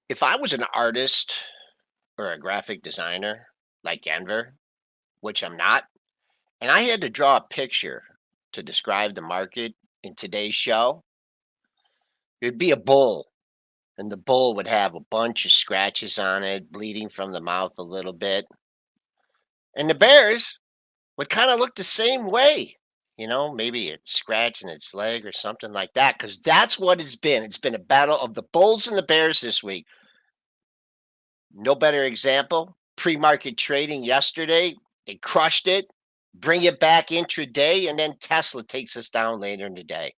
If I was an artist or a graphic designer like Denver, which I'm not, and I had to draw a picture to describe the market in today's show, it'd be a bull. And the bull would have a bunch of scratches on it, bleeding from the mouth a little bit. And the bears would kind of look the same way. Maybe it's scratching its leg or something like that, because that's what it's been. It's been a battle of the bulls and the bears this week. No better example, pre-market trading yesterday. They crushed it, bring it back intraday, and then Tesla takes us down later in the day.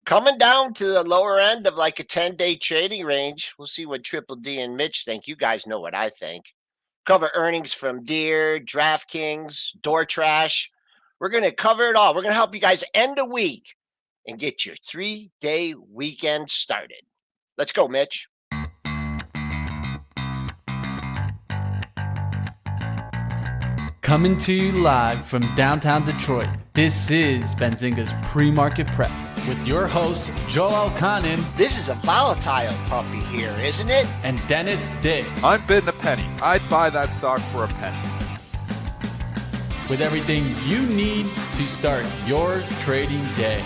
Coming down to the lower end of like a 10-day trading range. We'll see what Triple D and Mitch think. You guys know what I think. Cover earnings from Deere, DraftKings, Door Trash. We're going to cover it all. We're going to help you guys end the week and get your 3-day weekend started. Let's go, Mitch. Coming to you live from downtown Detroit, this is Benzinga's Pre-Market Prep with your host, Joel Elconin. This is a volatile puppy here, isn't it? And Dennis Dick. I'm bidding a penny. I'd buy that stock for a penny. With everything you need to start your trading day.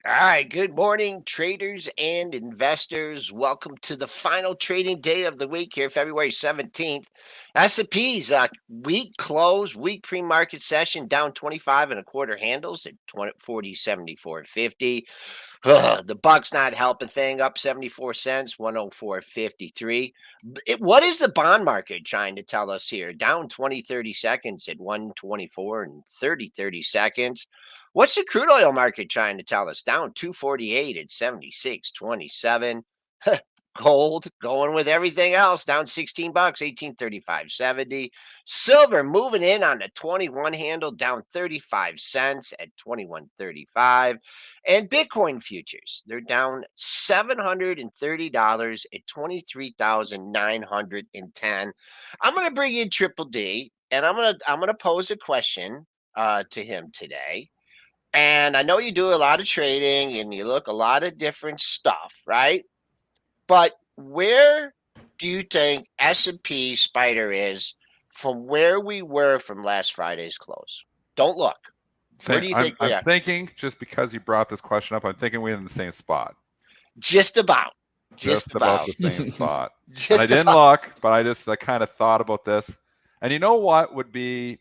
All right, good morning, traders and investors. Welcome to the final trading day of the week here, February 17th. S&P's week close, week pre-market session down 25 and a quarter handles at 40.74.50. The buck's not helping thing, up 74 cents, 104.53. What is the bond market trying to tell us here? Down 30 seconds at 124 and 30 seconds. What's the crude oil market trying to tell us? Down 248 at 76.27. Gold going with everything else, down 16 bucks, 1835.70. Silver moving in on the 21 handle, down 35 cents at 21.35. And Bitcoin futures, they're down $730 at 23,910. I'm going to bring in Triple D, and I'm going to pose a question to him today. And I know you do a lot of trading and you look a lot of different stuff, right? But where do you think S&P Spider is from where we were from last Friday's close? Don't look. Where do you think we are? I'm thinking, just because you brought this question up, I'm thinking we're in the same spot. Just about. Just about the same spot. And I didn't look, but I kind of thought about this. And you know what would be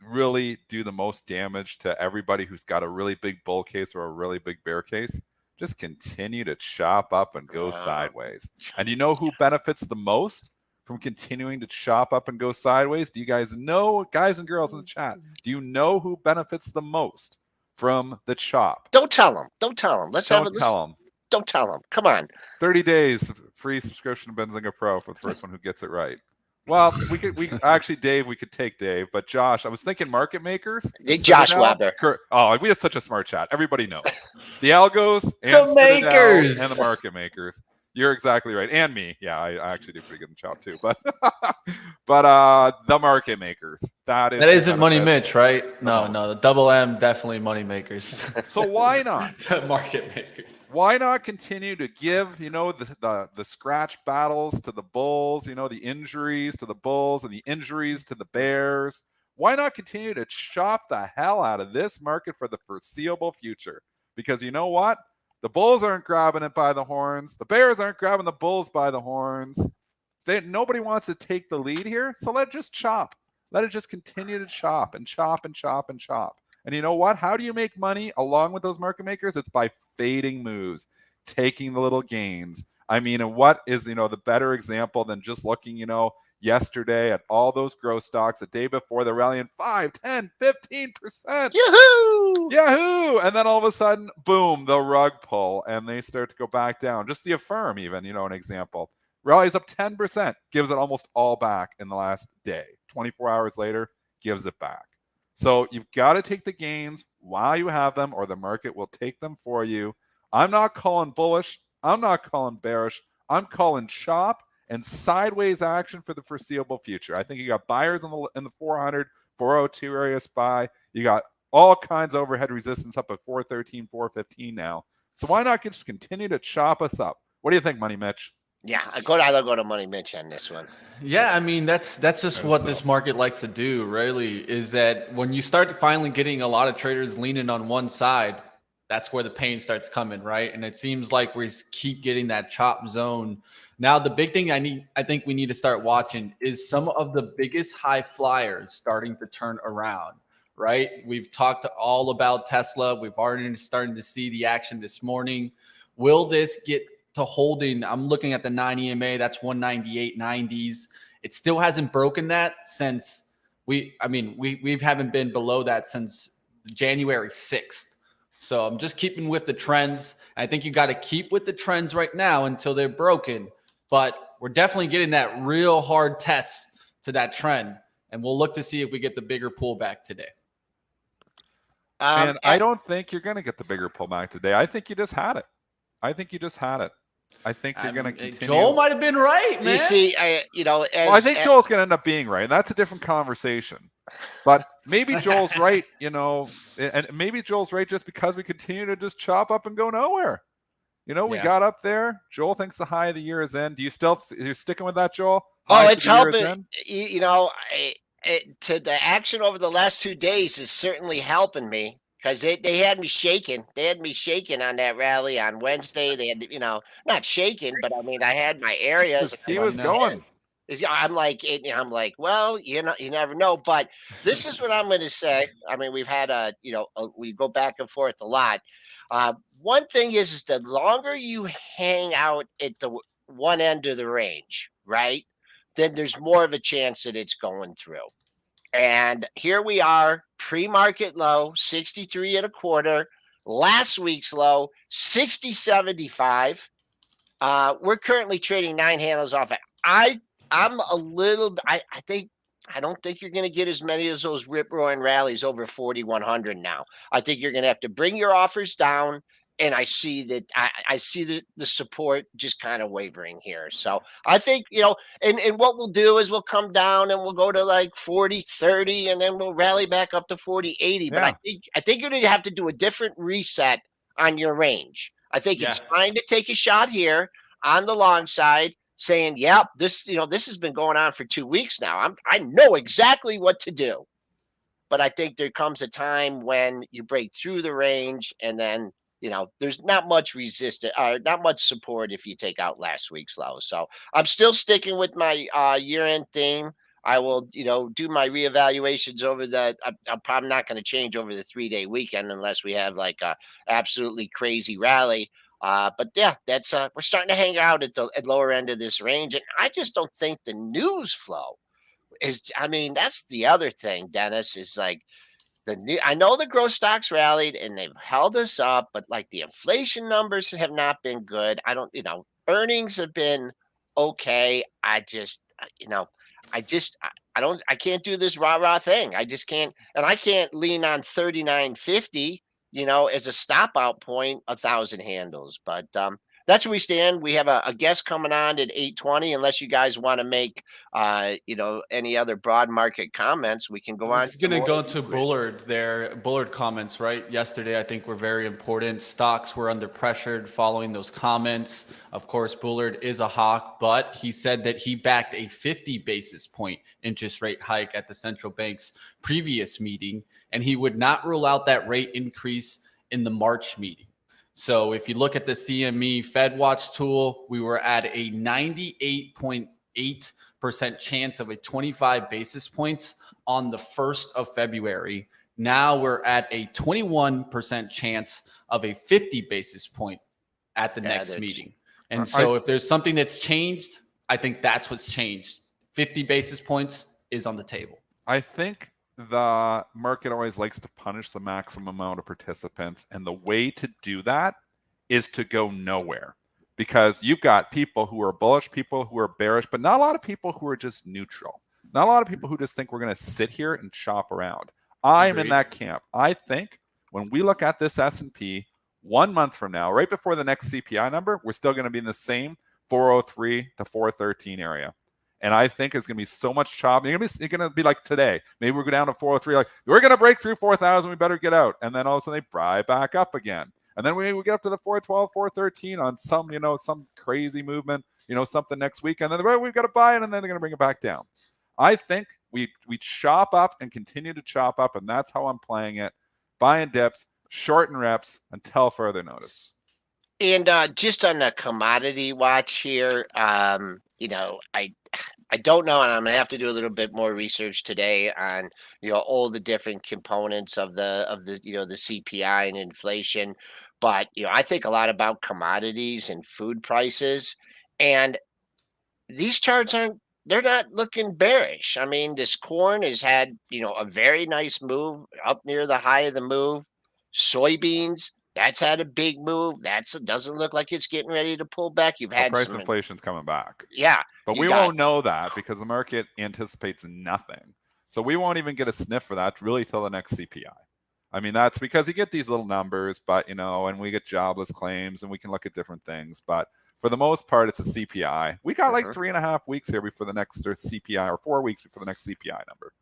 really do the most damage to everybody who's got a really big bull case or a really big bear case? Just continue to chop up and go sideways. And you know who benefits the most from continuing to chop up and go sideways? Do you guys know, guys and girls in the chat, do you know who benefits the most from the chop? Don't tell them. Don't tell them. Don't tell them. Don't tell them. Come on. 30 days free subscription to Benzinga Pro for the first one who gets it right. Well, we actually, Dave, we could take Dave, but Josh, I was thinking market makers. Josh Weber. Oh, we have such a smart chat. Everybody knows the algos and the makers and the market makers. You're exactly right, and me. Yeah, I actually do pretty good in the chop too. But the market makers. That isn't Money Mitch, right? No, the double M definitely money makers. So why not the market makers? Why not continue to give the scratch battles to the bulls? The injuries to the bulls and the injuries to the bears. Why not continue to chop the hell out of this market for the foreseeable future? Because you know what? The bulls aren't grabbing it by the horns. The bears aren't grabbing the bulls by the horns. Nobody wants to take the lead here, so let it just chop. Let it just continue to chop and chop and chop and chop. And you know what? How do you make money along with those market makers? It's by fading moves, taking the little gains. I mean, and what is, the better example than just looking, yesterday at all those growth stocks the day before the rally in 5, 10, 15%. Yahoo! Yahoo! And then all of a sudden, boom, the rug pull, and they start to go back down. Just the Affirm, even, an example. Rallies up 10%, gives it almost all back in the last day. 24 hours later, gives it back. So you've got to take the gains while you have them, or the market will take them for you. I'm not calling bullish. I'm not calling bearish. I'm calling chop and sideways action for the foreseeable future. I think you got buyers in the 400, 402 area SPY. You got all kinds of overhead resistance up at 413, 415 now. So why not just continue to chop us up? What do you think, Money Mitch? Yeah, I'll go to Money Mitch on this one. Yeah, I mean that's just what this market likes to do, really, is that when you start finally getting a lot of traders leaning on one side, that's where the pain starts coming, right? And it seems like we keep getting that chop zone. Now, the big thing I think we need to start watching is some of the biggest high flyers starting to turn around, right? We've talked all about Tesla. We've already starting to see the action this morning. Will this get to holding? I'm looking at the 9 EMA. That's 198.90s. It still hasn't broken that since we haven't been below that since January 6th. So I'm just keeping with the trends. I think you got to keep with the trends right now until they're broken. But we're definitely getting that real hard test to that trend. And we'll look to see if we get the bigger pullback today. And I don't think you're going to get the bigger pullback today. I think you just had it. I think you're going to continue. Joel might have been right, man. You see, I think Joel's going to end up being right. And that's a different conversation. But maybe Joel's right, and maybe Joel's right just because we continue to just chop up and go nowhere. We got up there. Joel thinks the high of the year is in. You're sticking with that, Joel? It's helping. To the action over the last 2 days is certainly helping me. Because they had me shaking. They had me shaking on that rally on Wednesday. They had, not shaking, but I mean, I had my areas. He was going. I'm like, well, you never know. But this is what I'm going to say. I mean, we've had we go back and forth a lot. One thing is the longer you hang out at the one end of the range, right, then there's more of a chance that it's going through. And here we are, pre-market low, 63 and a quarter. Last week's low, 60.75. We're currently trading 9 handles off it. I don't think you're going to get as many as those rip-roaring rallies over 4,100 now. I think you're going to have to bring your offers down. And I see that I see the support just kind of wavering here. So I think, and what we'll do is we'll come down and we'll go to like 40.30 and then we'll rally back up to 40.80. But I think you're going to have to do a different reset on your range. I think it's fine to take a shot here on the long side saying, this has been going on for 2 weeks now. I know exactly what to do. But I think there comes a time when you break through the range and then there's not much not much support if you take out last week's low. So I'm still sticking with my year-end theme. I will, do my reevaluations over I'm probably not going to change over the 3-day weekend unless we have like a absolutely crazy rally. But yeah, that's we're starting to hang out at the lower end of this range, and I just don't think the news flow is. I mean, that's the other thing, Dennis, is like. I know the growth stocks rallied and they've held us up, but like the inflation numbers have not been good. Earnings have been okay. I can't do this rah-rah thing. I just can't, and I can't lean on 39.50, as a stop out point, 1,000 handles. But that's where we stand. We have a guest coming on at 8:20. Unless you guys want to make, any other broad market comments, we can go on. It's going to go to Bullard there. Bullard comments, right? Yesterday, I think were very important. Stocks were under pressure following those comments. Of course, Bullard is a hawk, but he said that he backed a 50 basis point interest rate hike at the central bank's previous meeting, and he would not rule out that rate increase in the March meeting. So if you look at the CME Fed Watch tool, we were at a 98.8% chance of a 25 basis points on the 1st of February. Now we're at a 21% chance of a 50 basis point at the next meeting. And so if there's something that's changed, I think that's what's changed. 50 basis points is on the table. I think the market always likes to punish the maximum amount of participants. And the way to do that is to go nowhere, because you've got people who are bullish, people who are bearish, but not a lot of people who are just neutral. Not a lot of people who just think we're going to sit here and chop around. I'm in that camp. I think when we look at this S&P 1 month from now, right before the next CPI number, we're still going to be in the same 403 to 413 area. And I think it's going to be so much chopping. It's going to be like today. Maybe we'll go down to 403. Like, we're going to break through 4,000. We better get out. And then all of a sudden they buy back up again. And then we get up to the 412, 413 on some, some crazy movement, something next week. And then we've got to buy it, and then they're going to bring it back down. I think we chop up and continue to chop up, and that's how I'm playing it. Buying dips, shorten reps until further notice. And just on the commodity watch here, I don't know, and I'm gonna have to do a little bit more research today on all the different components of the the CPI and inflation. But I think a lot about commodities and food prices, and these charts they're not looking bearish. I mean, this corn has had a very nice move up near the high of the move. Soybeans, that's had a big move. Doesn't look like it's getting ready to pull back. You've had price some inflation's coming back. Yeah. But we won't know that because the market anticipates nothing. So we won't even get a sniff for that really till the next CPI. I mean, that's because you get these little numbers, but and we get jobless claims and we can look at different things. But for the most part, it's a CPI. We got like 3.5 weeks here before the next CPI, or 4 weeks before the next CPI number.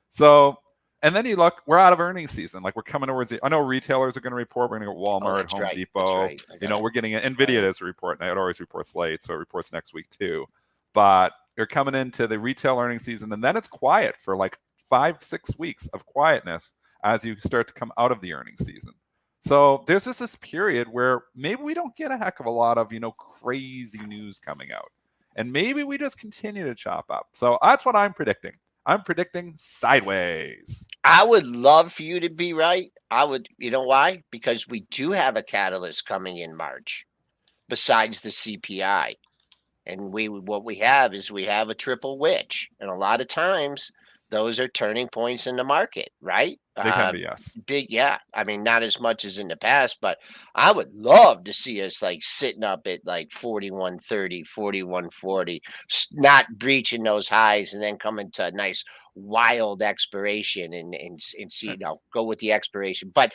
So, and then you look, we're out of earnings season. Like, we're coming towards I know retailers are going to report. We're going to get Walmart, Home Depot. We're getting it. NVIDIA does a report now. It always reports late, so it reports next week too. But you're coming into the retail earnings season, and then it's quiet for like 5-6 weeks of quietness as you start to come out of the earnings season. So there's just this period where maybe we don't get a heck of a lot of, crazy news coming out. And maybe we just continue to chop up. So that's what I'm predicting. I'm predicting sideways. I would love for you to be right. I would, why? Because we do have a catalyst coming in March besides the CPI. And what we have is we have a triple witch. And a lot of times those are turning points in the market, right? They can be, yes. Yeah. I mean, not as much as in the past, but I would love to see us like sitting up at like 41.30, 41.40, not breaching those highs and then coming to a nice wild expiration and see, go with the expiration. But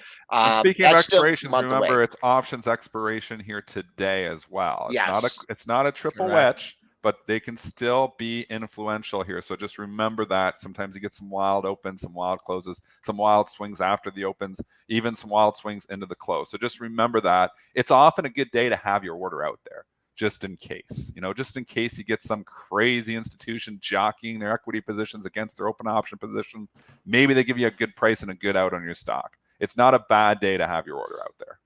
speaking of expirations, remember it's options expiration here today as well. It's not a triple witch, but they can still be influential here. So just remember that. Sometimes you get some wild opens, some wild closes, some wild swings after the opens, even some wild swings into the close. So just remember that. It's often a good day to have your order out there, just in case. Just in case you get some crazy institution jockeying their equity positions against their open option position. Maybe they give you a good price and a good out on your stock. It's not a bad day to have your order out there.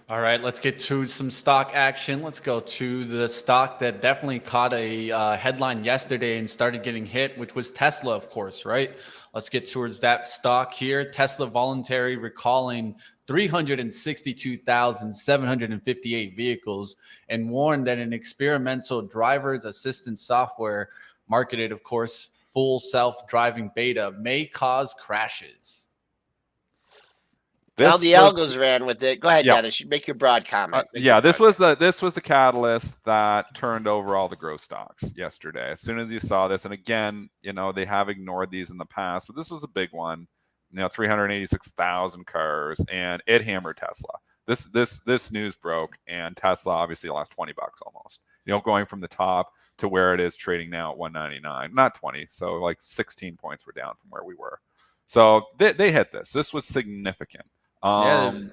All right, let's get to some stock action. Let's go to the stock that definitely caught a headline yesterday and started getting hit, which was Tesla, of course, right? Let's get towards that stock here. Tesla voluntary recalling 362,758 vehicles and warned that an experimental driver's assistance software marketed, of course, full self-driving beta may cause crashes. Well, the algos ran with it. Go ahead, Dennis. You make your broad comment. This was the catalyst that turned over all the growth stocks yesterday. As soon as you saw this, and again, they have ignored these in the past, but this was a big one. 386,000 cars, and it hammered Tesla. This news broke, and Tesla obviously lost $20 almost. Going from the top to where it is trading now at 199, not 20, so like 16 points were down from where we were. So they hit this. This was significant. Again,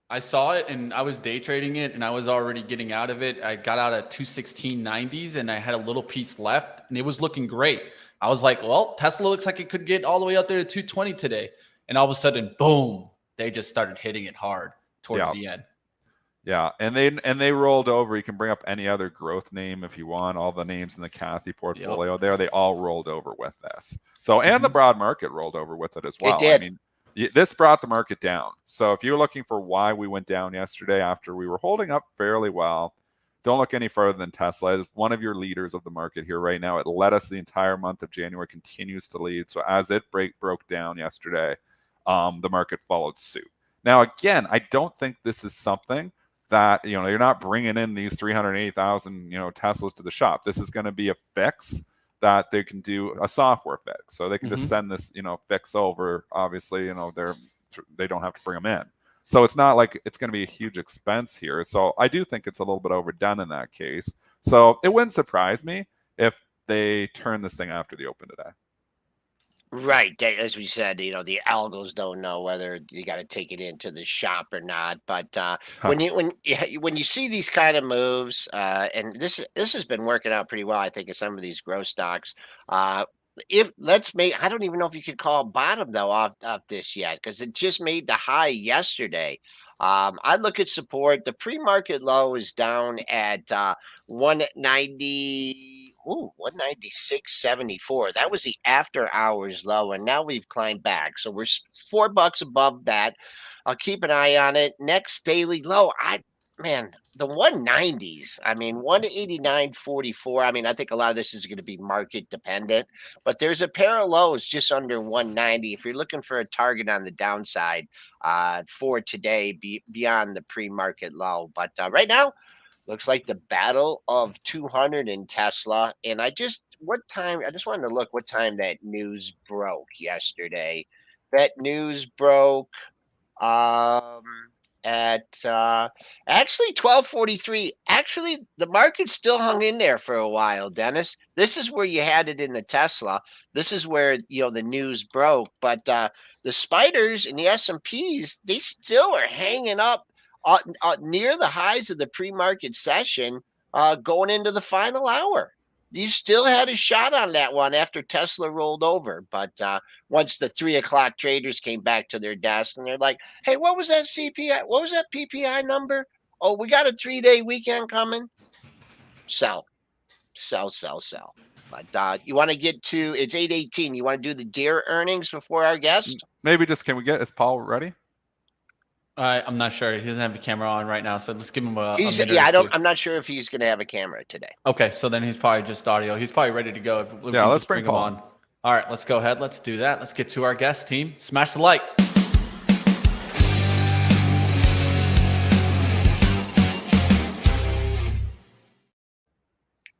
I saw it and I was day trading it and I was already getting out of it. I got out at 216.90s and I had a little piece left and it was looking great. I was like, well, Tesla looks like it could get all the way up there to 220 today. And all of a sudden, boom, they just started hitting it hard towards the end. Yeah, and they rolled over. You can bring up any other growth name if you want. All the names in the Cathy portfolio there, they all rolled over with this. So, and the broad market rolled over with it as well. It did. I mean, this brought the market down. So if you're looking for why we went down yesterday after we were holding up fairly well, don't look any further than Tesla. It's one of your leaders of the market here right now. It led us the entire month of January, continues to lead. So as it broke down yesterday, the market followed suit. Now, again, I don't think this is something that, you're not bringing in these 380,000, Teslas to the shop. This is going to be a fix that they can do, a software fix. So they can just send this, fix over. Obviously, they don't have to bring them in. So it's not like it's going to be a huge expense here. So I do think it's a little bit overdone in that case. So it wouldn't surprise me if they turn this thing after the open today. Right. As we said, the algos don't know whether you got to take it into the shop or not. But when you see these kind of moves, and this has been working out pretty well, I think, in some of these growth stocks. If let's make, I don't even know if you could call bottom though off this yet, because it just made the high yesterday. I look at support. The pre-market low is down at 190. Ooh, 196.74. That was the after hours low, and now we've climbed back. So we're $4 above that. I'll keep an eye on it. Next daily low, the 190s. I mean, 189.44. I mean, I think a lot of this is going to be market dependent, but there's a pair of lows just under 190. If you're looking for a target on the downside for today, beyond the pre-market low. But right now, looks like the battle of 200 in Tesla. And I just wanted to look what time that news broke yesterday. That news broke um at actually 12:43. Actually, the market still hung in there for a while, Dennis. This is where you had it in the Tesla. This is where the news broke, but the spiders and the S&Ps, they still are hanging up near the highs of the pre-market session going into the final hour. You still had a shot on that one after Tesla rolled over, but once the 3 o'clock traders came back to their desk and they're like, "Hey, what was that CPI? What was that PPI number? Oh, we got a 3-day weekend coming. Sell, sell, sell, sell." But you want to get to it's 8:18. You want to do the Deere earnings before our guest? Maybe just is Paul ready? I'm not sure. He doesn't have the camera on right now, so let's give him a minute. I'm not sure if he's going to have a camera today. Okay, so then he's probably just audio. He's probably ready to go. Yeah, let's bring him on. All right, let's go ahead. Let's do that. Let's get to our guest team. Smash the like.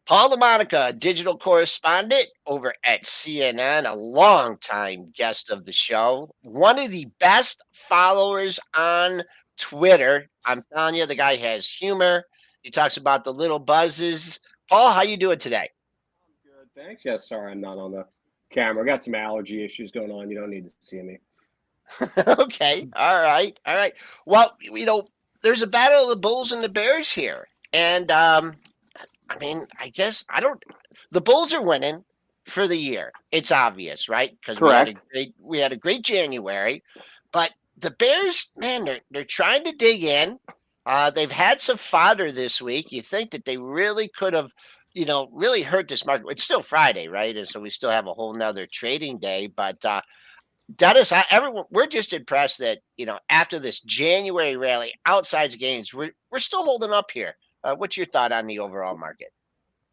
Paul LaMonica, digital correspondent over at CNN, a longtime guest of the show, one of the best followers on Twitter. I'm telling you, the guy has humor. He talks about the little buzzes. Paul, how you doing today? I'm good, thanks. Yes, sorry, I'm not on the camera. I got some allergy issues going on. You don't need to see me. Okay, all right. Well, there's a battle of the Bulls and the Bears here, and I mean, I guess the Bulls are winning for the year. It's obvious, right? Because we had a great January, but the Bears, man, they're trying to dig in. They've had some fodder this week. You think that they really could have, really hurt this market. It's still Friday, right? And so we still have a whole nother trading day. But Dennis, we're just impressed that after this January rally, outside gains, we're still holding up here. What's your thought on the overall market?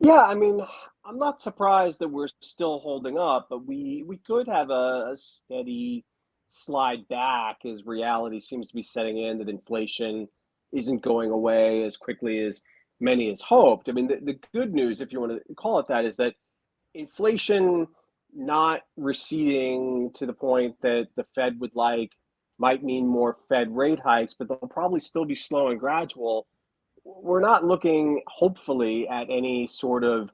Yeah, I mean, I'm not surprised that we're still holding up, but we could have a steady slide back as reality seems to be setting in that inflation isn't going away as quickly as many has hoped. I mean, the good news, if you want to call it that, is that inflation not receding to the point that the Fed would like might mean more Fed rate hikes, but they'll probably still be slow and gradual. We're not looking, hopefully, at any sort of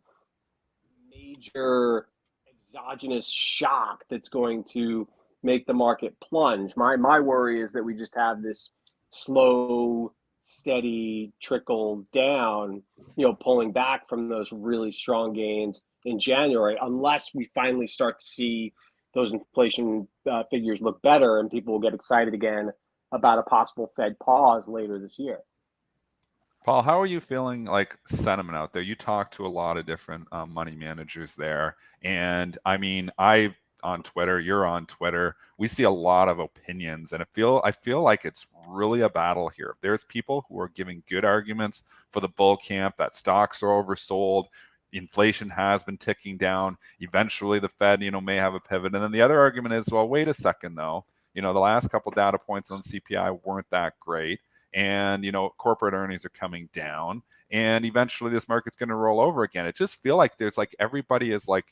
major exogenous shock that's going to make the market plunge. My worry is that we just have this slow, steady trickle down, pulling back from those really strong gains in January, unless we finally start to see those inflation figures look better and people will get excited again about a possible Fed pause later this year. Paul, how are you feeling like sentiment out there? You talk to a lot of different money managers there. And I mean, on Twitter, you're on Twitter. We see a lot of opinions, and I feel like it's really a battle here. There's people who are giving good arguments for the bull camp that stocks are oversold. Inflation has been ticking down. Eventually the Fed, may have a pivot. And then the other argument is, well, wait a second though. The last couple data points on CPI weren't that great. And, corporate earnings are coming down. and eventually this market's going to roll over again. It just feel like there's like everybody is like,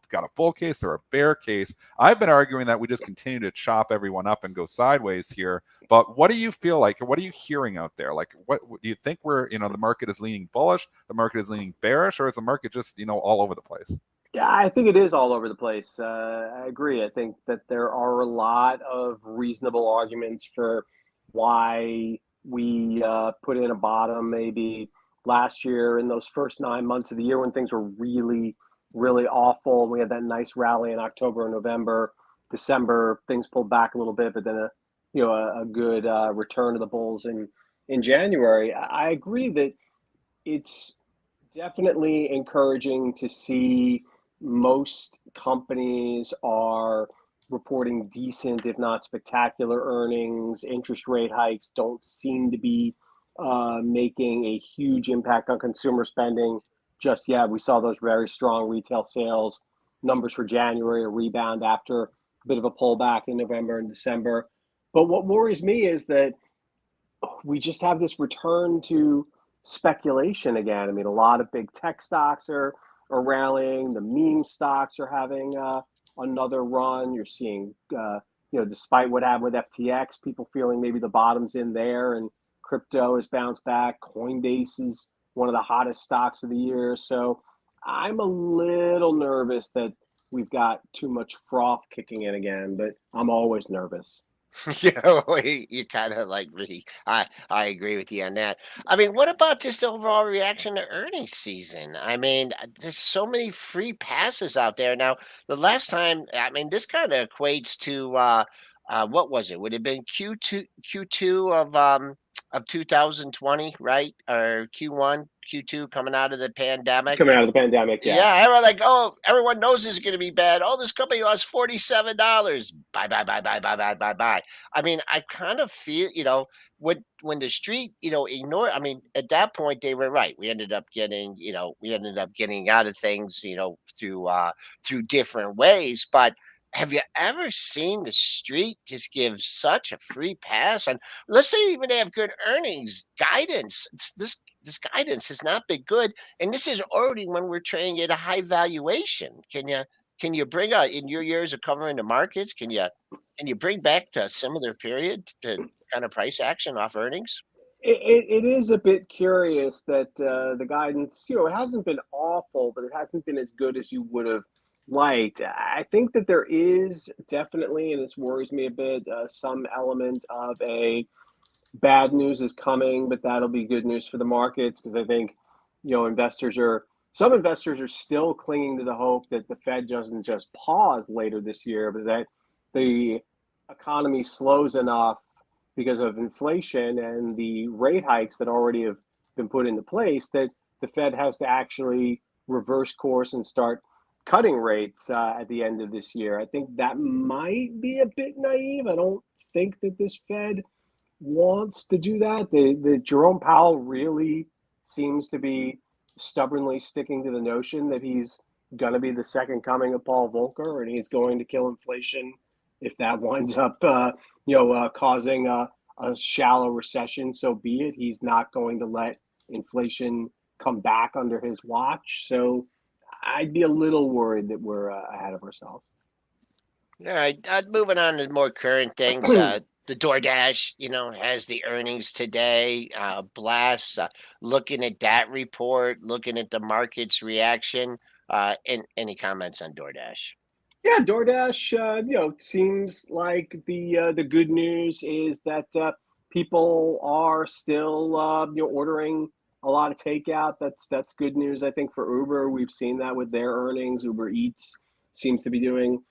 got a bull case or a bear case. I've been arguing that we just continue to chop everyone up and go sideways here. But what do you feel like? What are you hearing out there? Like, what do you think the market is leaning bullish, the market is leaning bearish, or is the market just, all over the place? Yeah, I think it is all over the place. I agree. I think that there are a lot of reasonable arguments for why we put in a bottom maybe last year in those first 9 months of the year when things were really, really awful. We had that nice rally in October and November. December, things pulled back a little bit, but then a good return to the bulls in January. I agree that it's definitely encouraging to see most companies are reporting decent, if not spectacular, earnings. Interest rate hikes don't seem to be making a huge impact on consumer spending just yet. We saw those very strong retail sales numbers for January, a rebound after a bit of a pullback in November and December. But what worries me is that we just have this return to speculation again. I mean, a lot of big tech stocks are rallying. The meme stocks are having another run. You're seeing, despite what happened with FTX, people feeling maybe the bottom's in there, and crypto has bounced back. Coinbase is one of the hottest stocks of the year. So I'm a little nervous that we've got too much froth kicking in again, but I'm always nervous. You kind of like me. I agree with you on that. I mean, what about just the overall reaction to earnings season? I mean, there's so many free passes out there now. The last time, I mean, this kind of equates to what was it? Would have been Q2 of 2020, right? Or Q1, Q2 coming out of the pandemic. Coming out of the pandemic, Yeah, everyone like, oh, everyone knows this is going to be bad. Oh, this company lost $47. Bye, bye, bye, bye, bye, bye, bye, bye. I mean, I kind of feel, when the street, ignore. I mean, at that point they were right. We ended up getting out of things, through different ways. But have you ever seen the street just give such a free pass? And let's say even they have good earnings guidance. This guidance has not been good, and this is already when we're trading at a high valuation. Can you bring out in your years of covering the markets? Can you bring back to a similar period to kind of price action off earnings? It is a bit curious that the guidance, it hasn't been awful, but it hasn't been as good as you would have liked. I think that there is definitely, and this worries me a bit, some element of a bad news is coming, but that'll be good news for the markets because I think, some investors are still clinging to the hope that the Fed doesn't just pause later this year, but that the economy slows enough because of inflation and the rate hikes that already have been put into place that the Fed has to actually reverse course and start cutting rates at the end of this year. I think that might be a bit naive. I don't think that this Fed wants to do that. The Jerome Powell really seems to be stubbornly sticking to the notion that he's going to be the second coming of Paul Volcker and he's going to kill inflation if that winds up, causing a shallow recession. So be it. He's not going to let inflation come back under his watch. So I'd be a little worried that we're ahead of ourselves. All right, moving on to more current things. The DoorDash, has the earnings today. Blast, looking at that report, looking at the market's reaction. And any comments on DoorDash? Yeah, DoorDash, seems like the good news is that people are still ordering a lot of takeout. That's good news. I think for Uber, we've seen that with their earnings. Uber Eats seems to be doing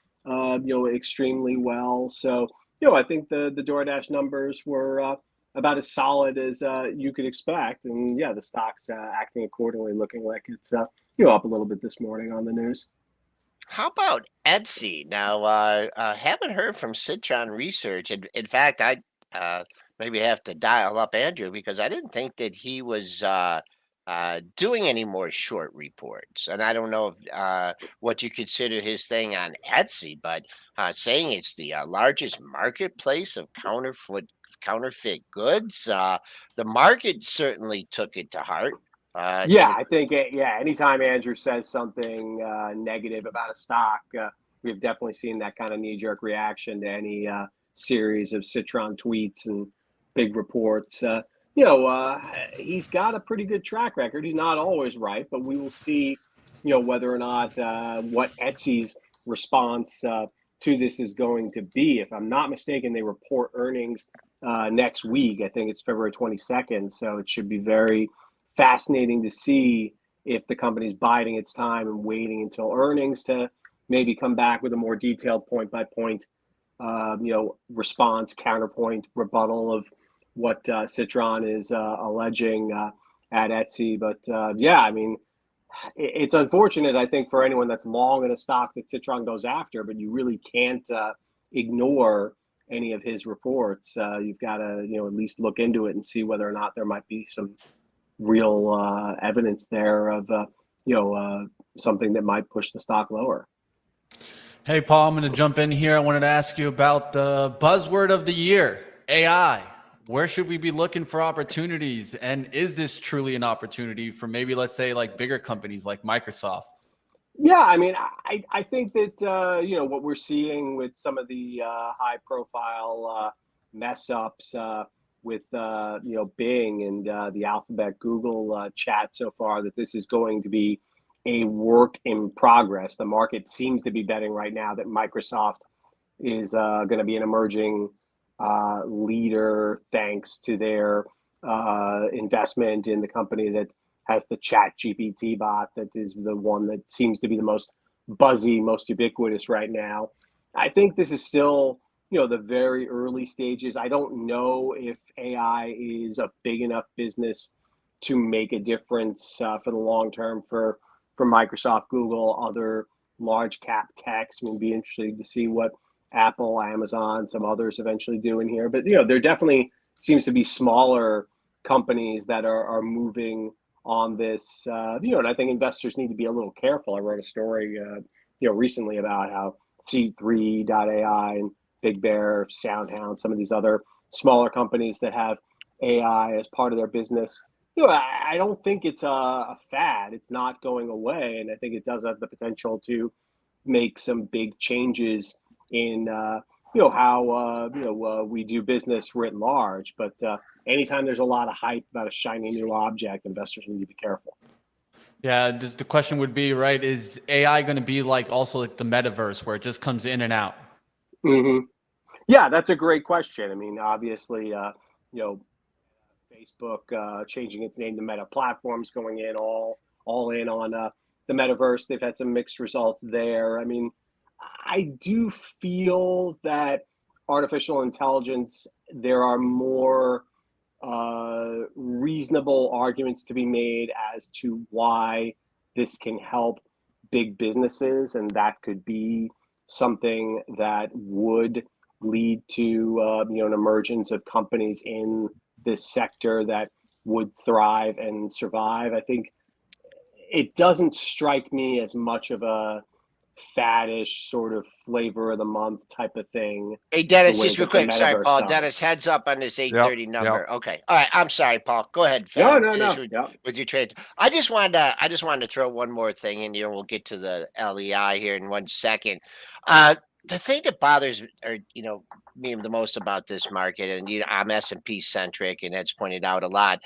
extremely well. So I think the DoorDash numbers were about as solid as you could expect, and yeah, the stock's acting accordingly, looking like it's up a little bit this morning on the news. How about Etsy? Now, haven't heard from Citron Research. In fact, I maybe have to dial up Andrew because I didn't think that he was doing any more short reports. And I don't know if, what you consider his thing on Etsy, but saying it's the largest marketplace of counterfeit goods. The market certainly took it to heart. Yeah, I think anytime Andrew says something negative about a stock, we've definitely seen that kind of knee-jerk reaction to any series of Citron tweets and big reports. He's got a pretty good track record. He's not always right, but we will see, whether or not what Etsy's response to this is going to be. If I'm not mistaken, they report earnings next week. I think it's February 22nd, so it should be very fascinating to see if the company's biding its time and waiting until earnings to maybe come back with a more detailed point by point, response, counterpoint, rebuttal of what Citron is alleging at Etsy. But it's unfortunate, I think, for anyone that's long in a stock that Citron goes after, but you really can't ignore any of his reports. You've got to, at least look into it and see whether or not there might be some real evidence there of something that might push the stock lower. Hey, Paul, I'm going to jump in here. I wanted to ask you about the buzzword of the year, AI. Where should we be looking for opportunities? And is this truly an opportunity for maybe, let's say, like bigger companies like Microsoft? Yeah, I mean, I think that, what we're seeing with some of the high profile mess ups with Bing and the Alphabet Google chat so far, that this is going to be a work in progress. The market seems to be betting right now that Microsoft is going to be an emerging leader thanks to their investment in the company that has the Chat GPT bot, that is the one that seems to be the most buzzy, most ubiquitous right now. I think this is still the very early stages. I don't know if AI is a big enough business to make a difference for the long term for Microsoft, Google, other large cap techs. I mean, it'd be interesting to see what Apple, Amazon, some others eventually do in here. But there definitely seems to be smaller companies that are moving on this. And I think investors need to be a little careful. I wrote a story recently about how C3.ai and Big Bear, SoundHound, some of these other smaller companies that have AI as part of their business. I don't think it's a fad. It's not going away, and I think it does have the potential to make some big changes in how we do business writ large. But anytime there's a lot of hype about a shiny new object, investors need to be careful. Yeah, the question would be, right, is AI going to be also like the metaverse where it just comes in and out? Mm-hmm. Yeah, that's a great question. I mean, obviously, Facebook changing its name to Meta Platforms, going in all in on the metaverse. They've had some mixed results there. I mean, I do feel that artificial intelligence, there are more reasonable arguments to be made as to why this can help big businesses, and that could be something that would lead to an emergence of companies in this sector that would thrive and survive. I think it doesn't strike me as much of a faddish sort of flavor of the month type of thing. Hey, Dennis, just real quick. Sorry, Paul. Dennis, heads up on this 8:30 number. Yep. Okay. All right. I'm sorry, Paul. Go ahead. No. With your trade. I just wanted to throw one more thing in here. We'll get to the LEI here in 1 second. The thing that bothers me the most about this market, and I'm S&P centric, and Ed's pointed out a lot.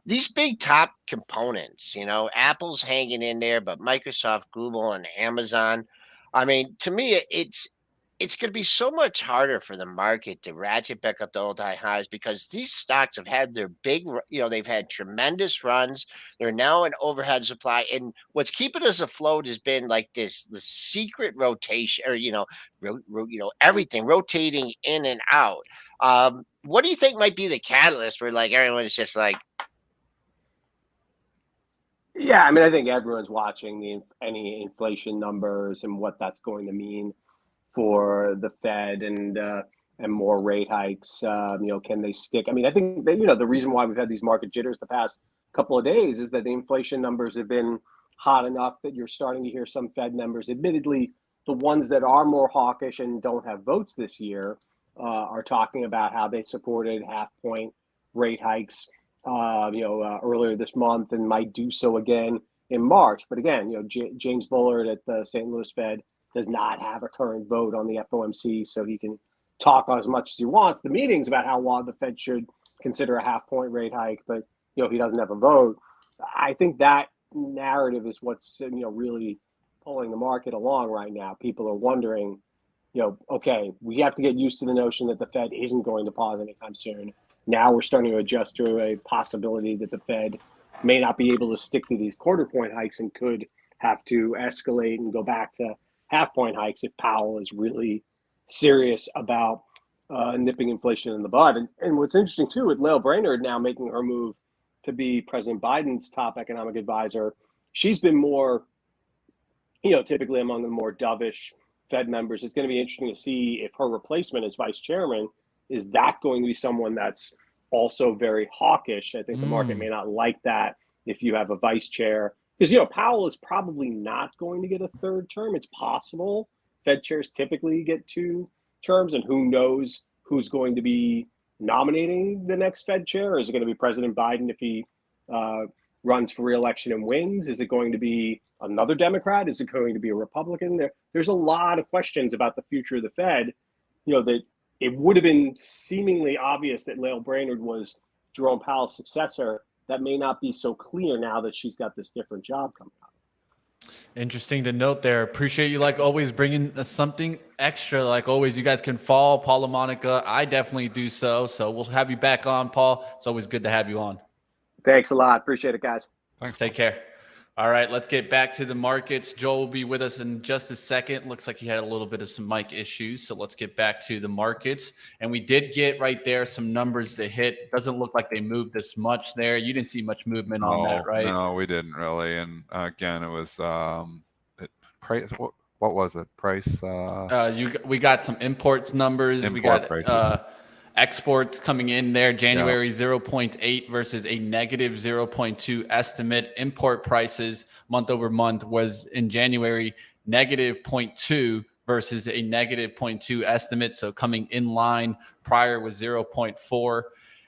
These big top components, Apple's hanging in there, but Microsoft, Google, and Amazon. I mean, to me, it's going to be so much harder for the market to ratchet back up to all-time highs, because these stocks have had their they've had tremendous runs. They're now in overhead supply, and what's keeping us afloat has been like the secret rotation, or everything rotating in and out. What do you think might be the catalyst where everyone's just like? Yeah, I mean, I think everyone's watching any inflation numbers and what that's going to mean for the Fed and more rate hikes. Can they stick? I mean, I think that, the reason why we've had these market jitters the past couple of days is that the inflation numbers have been hot enough that you're starting to hear some Fed members, admittedly, the ones that are more hawkish and don't have votes this year, are talking about how they supported half-point rate hikes earlier this month and might do so again in March. But again, James Bullard at the St. Louis Fed does not have a current vote on the FOMC, so he can talk as much as he wants. The meetings about how long the Fed should consider a half-point rate hike, but he doesn't have a vote. I think that narrative is what's really pulling the market along right now. People are wondering, okay, we have to get used to the notion that the Fed isn't going to pause anytime soon. Now we're starting to adjust to a possibility that the Fed may not be able to stick to these quarter-point hikes and could have to escalate and go back to half-point hikes if Powell is really serious about nipping inflation in the bud. And what's interesting, too, with Lael Brainerd now making her move to be President Biden's top economic advisor, she's been more, typically among the more dovish Fed members. It's going to be interesting to see if her replacement as vice chairman, is that going to be someone that's also very hawkish? I think the market may not like that if you have a vice chair. Because, Powell is probably not going to get a third term. It's possible. Fed chairs typically get 2 terms, and who knows who's going to be nominating the next Fed chair? Is it going to be President Biden if he runs for re-election and wins? Is it going to be another Democrat? Is it going to be a Republican? There's a lot of questions about the future of the Fed, that it would have been seemingly obvious that Lael Brainerd was Jerome Powell's successor. That may not be so clear now that she's got this different job coming up. Interesting to note there. Appreciate you, like always, bringing something extra. Like always, you guys can follow Paul and Monica. I definitely do so. So we'll have you back on, Paul. It's always good to have you on. Thanks a lot. Appreciate it, guys. Thanks. Take care. All right, let's get back to the markets. Joel will be with us in just a second. Looks like he had a little bit of some mic issues, so let's get back to the markets. And we did get right there some numbers to hit. Doesn't look like they moved this much there. You didn't see much movement on that, right? No, we didn't really. And again, it was price. What was it? Price. We got some imports numbers. We got prices. Exports coming in there, January 0.8 versus a negative 0.2 estimate. Import prices month over month was in January negative 0.2 versus a negative 0.2 estimate. So coming in line, prior was 0.4.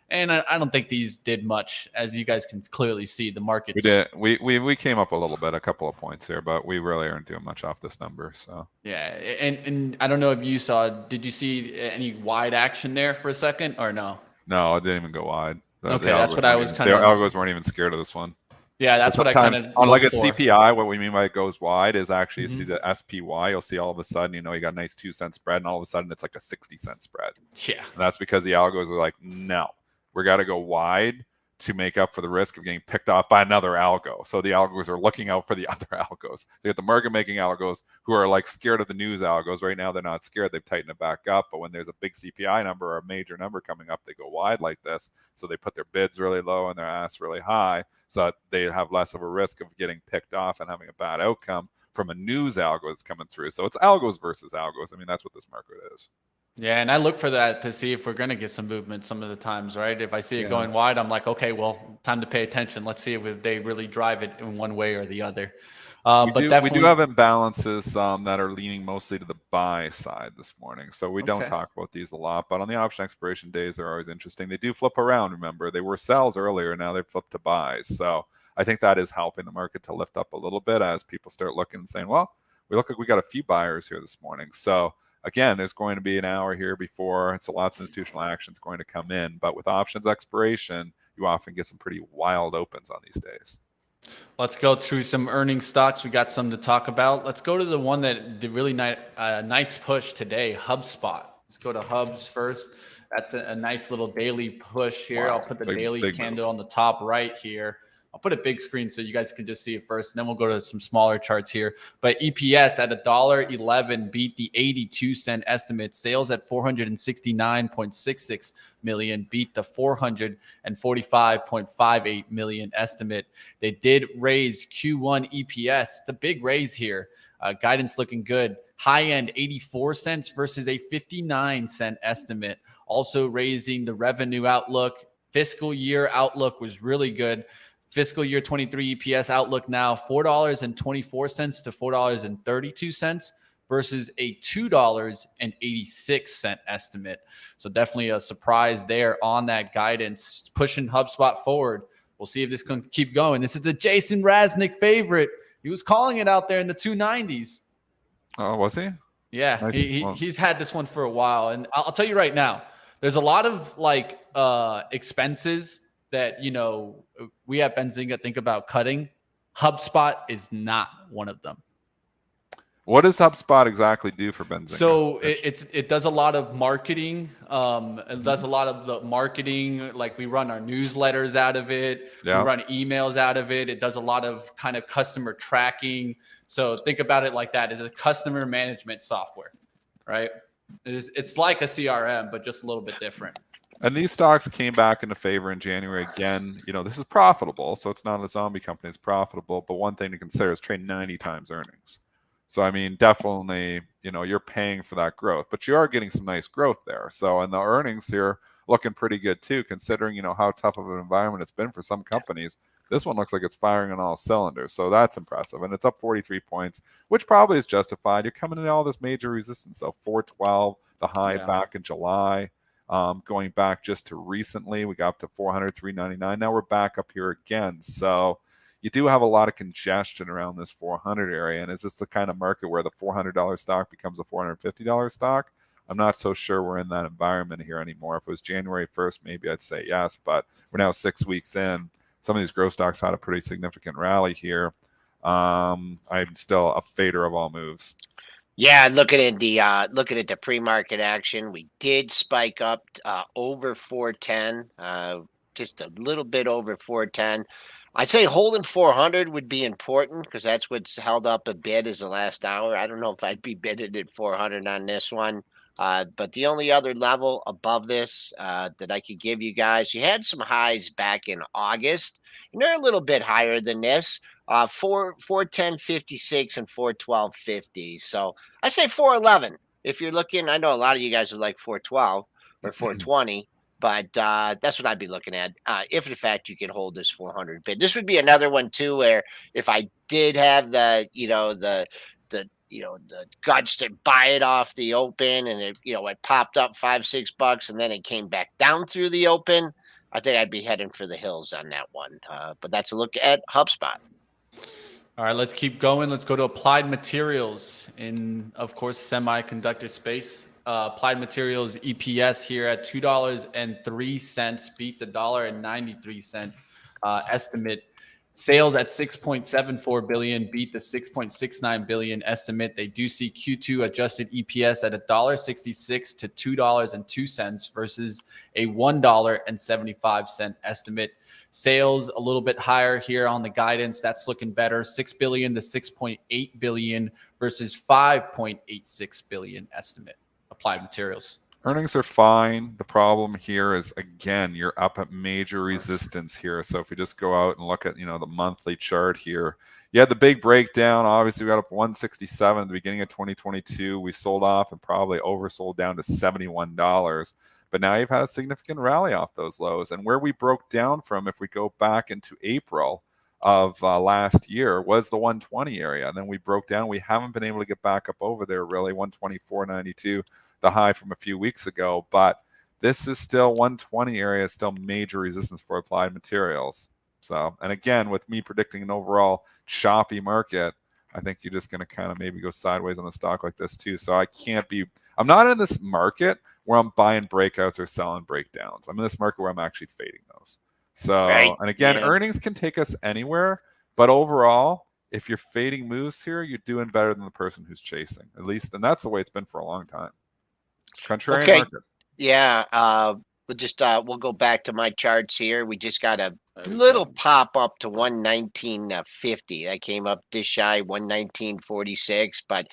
And I don't think these did much, as you guys can clearly see. The market. We did. We came up a little bit, a couple of points here, but we really aren't doing much off this number. So yeah, and I don't know if you saw. Did you see any wide action there for a second or no? No, it didn't even go wide. Okay, that's what I was kind of. The algos weren't even scared of this one. Yeah, that's what I kind of. On like a CPI, what we mean by it goes wide is actually you see the SPY. You'll see all of a sudden, you got a nice 2-cent spread, and all of a sudden it's like a 60-cent spread. Yeah, and that's because the algos are like, no. We got to go wide to make up for the risk of getting picked off by another algo. So the algos are looking out for the other algos. They get the market making algos who are like scared of the news algos. Right now, they're not scared. They've tightened it back up. But when there's a big CPI number or a major number coming up, they go wide like this. So they put their bids really low and their asks really high so that they have less of a risk of getting picked off and having a bad outcome from a news algo that's coming through. So it's algos versus algos. I mean, that's what this market is. Yeah, and I look for that to see if we're going to get some movement some of the times, right? If I see it going wide, I'm like, okay, well, time to pay attention. Let's see if they really drive it in one way or the other. We do have imbalances that are leaning mostly to the buy side this morning. So we don't talk about these a lot. But on the option expiration days, they're always interesting. They do flip around, remember. They were sells earlier. Now they've flipped to buys. So I think that is helping the market to lift up a little bit as people start looking and saying, well, we look like we got a few buyers here this morning. So again, there's going to be an hour here before it's lots of institutional actions going to come in. But with options expiration, you often get some pretty wild opens on these days. Let's go through some earnings stocks. We got some to talk about. Let's go to the one that did really nice push today, HubSpot. Let's go to Hubs first. That's a nice little daily push here. Wow. I'll put the daily candle on the top right here. I'll put a big screen so you guys can just see it first, and then we'll go to some smaller charts here. But EPS at $1.11 beat the 82-cent estimate. Sales at $469.66 million beat the $445.58 million estimate. They did raise Q1 EPS. It's a big raise here. Guidance looking good. High end 84 cents versus a 59-cent estimate. Also raising the revenue outlook. Fiscal year outlook was really good. Fiscal year 23 EPS outlook now $4.24 to $4.32. versus a $2.86 estimate. So definitely a surprise there on that guidance, pushing HubSpot forward. We'll see if this can keep going. This is the Jason Raznick favorite. He was calling it out there in the 290s. Oh, was he? Yeah, Nice. he's had this one for a while. And I'll tell you right now, there's a lot of like expenses that, you know, we at Benzinga think about cutting. HubSpot is not one of them. What does HubSpot exactly do for Benzinga? So it does a lot of marketing. It does a lot of the marketing. Like we run our newsletters out of it. Yeah. We run emails out of it. It does a lot of kind of customer tracking. So think about it like that. It's a customer management software, right? It's like a CRM, but just a little bit different. And these stocks came back into favor in January again. You know, this is profitable, so it's not a zombie company. It's profitable, but one thing to consider is trading 90 times earnings. So, I mean, definitely, you know, you're paying for that growth, but you are getting some nice growth there. So, and the earnings here looking pretty good too, considering, you know, how tough of an environment it's been for some companies. This one looks like it's firing on all cylinders. So that's impressive. And it's up 43 points, which probably is justified. You're coming into all this major resistance. So 412, the high back in July. Going back just to recently, we got up to 400, 399. Now we're back up here again. So you do have a lot of congestion around this 400 area. And is this the kind of market where the $400 stock becomes a $450 stock? I'm not so sure we're in that environment here anymore. If it was January 1st, maybe I'd say yes, but we're now 6 weeks in. Some of these growth stocks had a pretty significant rally here. I'm still a fader of all moves. Yeah, looking at the pre-market action, we did spike up over 410, just a little bit over 410. I'd say holding 400 would be important because that's what's held up a bit as the last hour. I don't know if I'd be bidded at 400 on this one. But the only other level above this that I could give you guys, you had some highs back in August, and they're a little bit higher than this. 410.56 and 412.50. So I say 411. If you're looking, I know a lot of you guys would like 412 or 420, but that's what I'd be looking at. If in fact you can hold this 400 bid, this would be another one too, where if I did have the guts to buy it off the open and it popped up $5-6 and then it came back down through the open, I think I'd be heading for the hills on that one. But that's a look at HubSpot. All right, let's keep going. Let's go to Applied Materials in, of course, semiconductor space. Applied Materials EPS here at $2.03, beat the $1.93 estimate. Sales at $6.74 billion, beat the $6.69 billion estimate. They do see Q2 adjusted EPS at $1.66 to $2.02 versus a $1.75 estimate. Sales a little bit higher here on the guidance. That's looking better. $6 billion to $6.8 billion versus $5.86 billion estimate. Applied Materials. Earnings are fine. The problem here is, again, you're up at major resistance here. So if you just go out and look at, the monthly chart here, you had the big breakdown. Obviously, we got up 167 at the beginning of 2022. We sold off and probably oversold down to $71. But now you've had a significant rally off those lows. And where we broke down from, if we go back into April of last year, was the 120 area. And then we broke down. We haven't been able to get back up over there, really, 124.92. The high from a few weeks ago, but this is still 120 area, still major resistance for Applied Materials. So, and again, with me predicting an overall choppy market, I think you're just going to kind of maybe go sideways on a stock like this too. So I'm not in this market where I'm buying breakouts or selling breakdowns. I'm in this market where I'm actually fading those. So, right. And again, earnings can take us anywhere, but overall, if you're fading moves here, you're doing better than the person who's chasing, at least. And that's the way it's been for a long time. Contrarian market. Yeah. We'll go back to my charts here. We just got a little pop up to 119.50. That came up this shy 119.46, but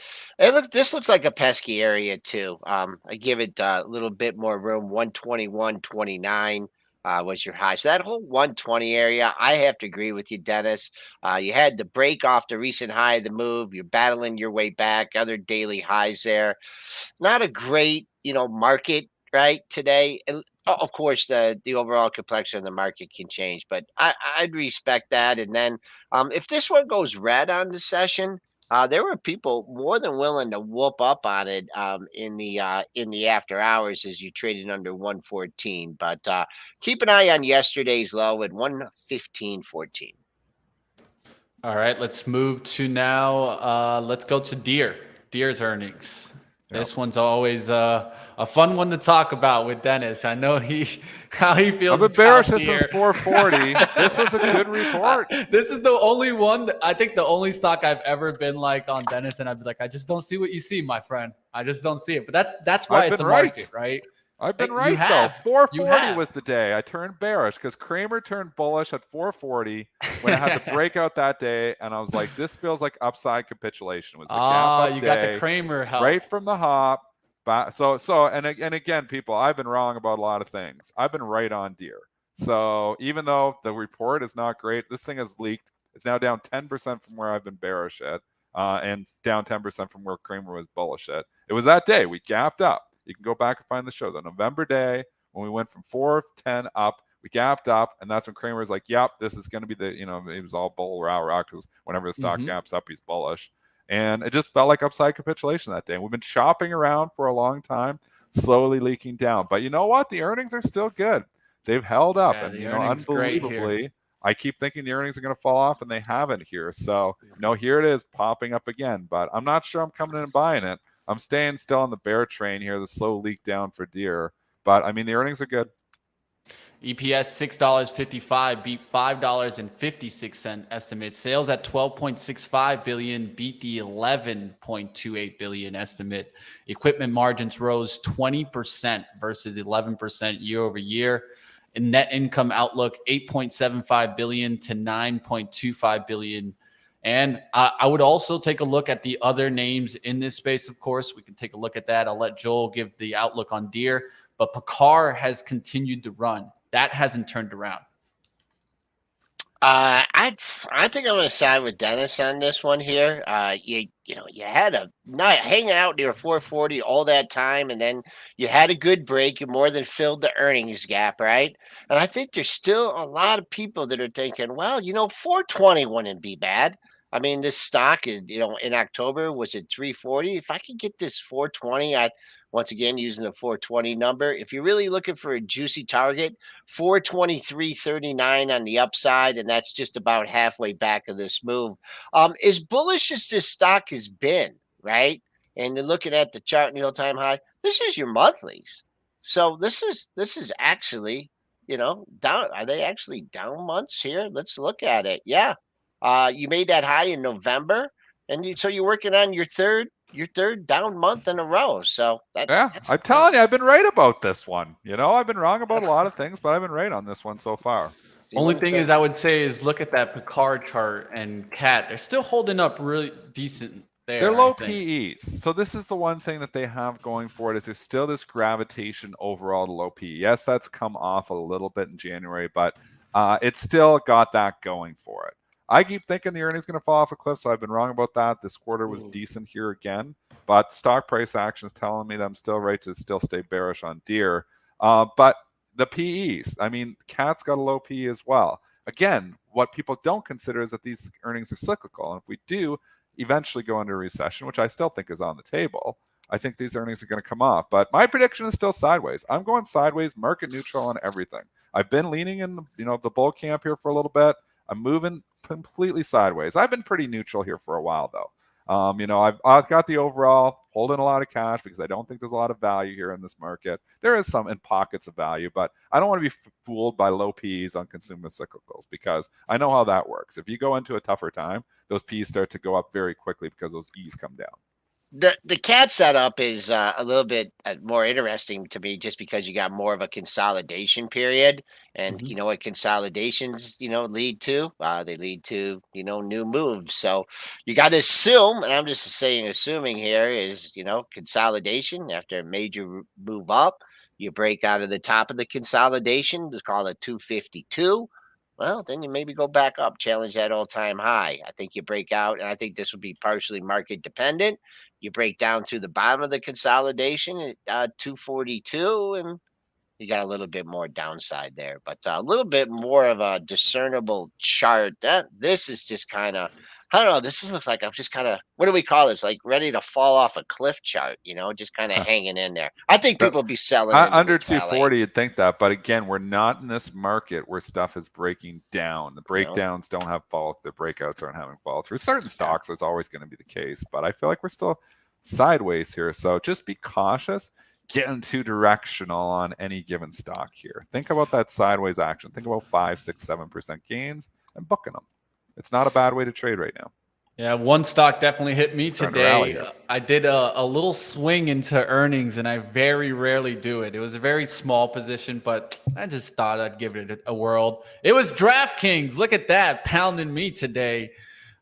this looks like a pesky area too. I give it a little bit more room. 121.29 was your high. So that whole 120 area, I have to agree with you, Dennis. You had to break off the recent high of the move. You're battling your way back. Other daily highs there. Not a great, market right today. And of course, the overall complexion of the market can change, but I'd respect that. And then if this one goes red on the session, There were people more than willing to whoop up on it in the after hours as you traded under 114. But keep an eye on yesterday's low at 115.14. All right, let's move to now. Let's go to Deere's earnings. Yep. This one's always a fun one to talk about with Dennis. I know how he feels. I've been bearish about since Deere. 440. This was a good report. This is the only one that I think the only stock I've ever been like on Dennis, and I'd be like, I just don't see what you see, my friend. I just don't see it. But that's why I've it's a been right. market, right? I've been You right, have. though. 440 have. was the day I turned bearish because Kramer turned bullish at 440 when I had the breakout that day, and I was like, this feels like upside capitulation. It was the gap up you day, got the Kramer help. right from the hop. And again, people, I've been wrong about a lot of things. I've been right on Deere. So even though the report is not great, this thing has leaked. It's now down 10% from where I've been bearish at, and down 10% from where Kramer was bullish at. It was that day we gapped up. You can go back and find the show. The November day when we went from 410 up, we gapped up, and that's when Kramer was like, "Yep, this is going to be the." It was all bull rah because whenever the stock gaps up, he's bullish, and it just felt like upside capitulation that day. And we've been shopping around for a long time, slowly leaking down. But you know what? The earnings are still good. They've held up, and unbelievably, I keep thinking the earnings are going to fall off, and they haven't here. So here it is popping up again. But I'm not sure I'm coming in and buying it. I'm staying still on the bear train here, the slow leak down for Deere. But, I mean, the earnings are good. EPS $6.55 beat $5.56 estimate. Sales at $12.65 billion beat the $11.28 billion estimate. Equipment margins rose 20% versus 11% year over year. And net income outlook $8.75 billion to $9.25 billion. And I would also take a look at the other names in this space. Of course, we can take a look at that. I'll let Joel give the outlook on Deere, but Paccar has continued to run. That hasn't turned around. I think I'm going to side with Dennis on this one here. You had a night hanging out near 440 all that time, and then you had a good break. You more than filled the earnings gap, right? And I think there's still a lot of people that are thinking, well, 420 wouldn't be bad. I mean, this stock is, in October was at 340. If I could get this 420, once again using the 420 number. If you're really looking for a juicy target, 423.39 on the upside, and that's just about halfway back of this move. As bullish as this stock has been, right? And you're looking at the chart in the all-time high, this is your monthlies. So this is actually, down. Are they actually down months here? Let's look at it. Yeah. You made that high in November, and so you're working on your third down month in a row. So I'm telling you, I've been right about this one. I've been wrong about a lot of things, but I've been right on this one so far. Only thing is, I would say, is look at that Paccar chart and Cat. They're still holding up really decent there. They're low PEs. So this is the one thing that they have going for it is there's still this gravitation overall to low PE. Yes, that's come off a little bit in January, but it's still got that going for it. I keep thinking the earnings going to fall off a cliff, so I've been wrong about that. This quarter was decent here again, but the stock price action is telling me that I'm still right to still stay bearish on Deere. But the PEs, I mean, Cat's got a low PE as well. Again, what people don't consider is that these earnings are cyclical, and if we do eventually go into a recession, which I still think is on the table, I think these earnings are going to come off. But my prediction is still sideways. I'm going sideways, market neutral on everything. I've been leaning in the bull camp here for a little bit. I'm moving completely sideways. I've been pretty neutral here for a while, though. I've got the overall holding a lot of cash because I don't think there's a lot of value here in this market. There is some in pockets of value, but I don't want to be fooled by low PEs on consumer cyclicals because I know how that works. If you go into a tougher time, those PEs start to go up very quickly because those E's come down. The Cat setup is a little bit more interesting to me just because you got more of a consolidation period. And you know what consolidations, lead to? They lead to, new moves. So you got to assume, and I'm just assuming here is, consolidation after a major move up. You break out of the top of the consolidation, let's call it 252. Well, then you maybe go back up, challenge that all-time high. I think you break out, and I think this would be partially market dependent. You break down through the bottom of the consolidation at 242, and you got a little bit more downside there, but a little bit more of a discernible chart. This is just kind of I don't know. Looks like I'm just kind of, what do we call this? Like ready to fall off a cliff chart, just kind of hanging in there. I think But people will be selling into under this rally. 240, you'd think that, but again, we're not in this market where stuff is breaking down. The breakdowns don't have follow through. The breakouts aren't having follow through. Certain stocks, it's always going to be the case, but I feel like we're still sideways here. So just be cautious. Getting too directional on any given stock here. Think about that sideways action. Think about 5, 6, 7% gains and booking them. It's not a bad way to trade right now. Yeah, one stock definitely hit me today. To I did a little swing into earnings, and I very rarely do it. It was a very small position, but I just thought I'd give it a whirl. It was DraftKings. Look at that, pounding me today.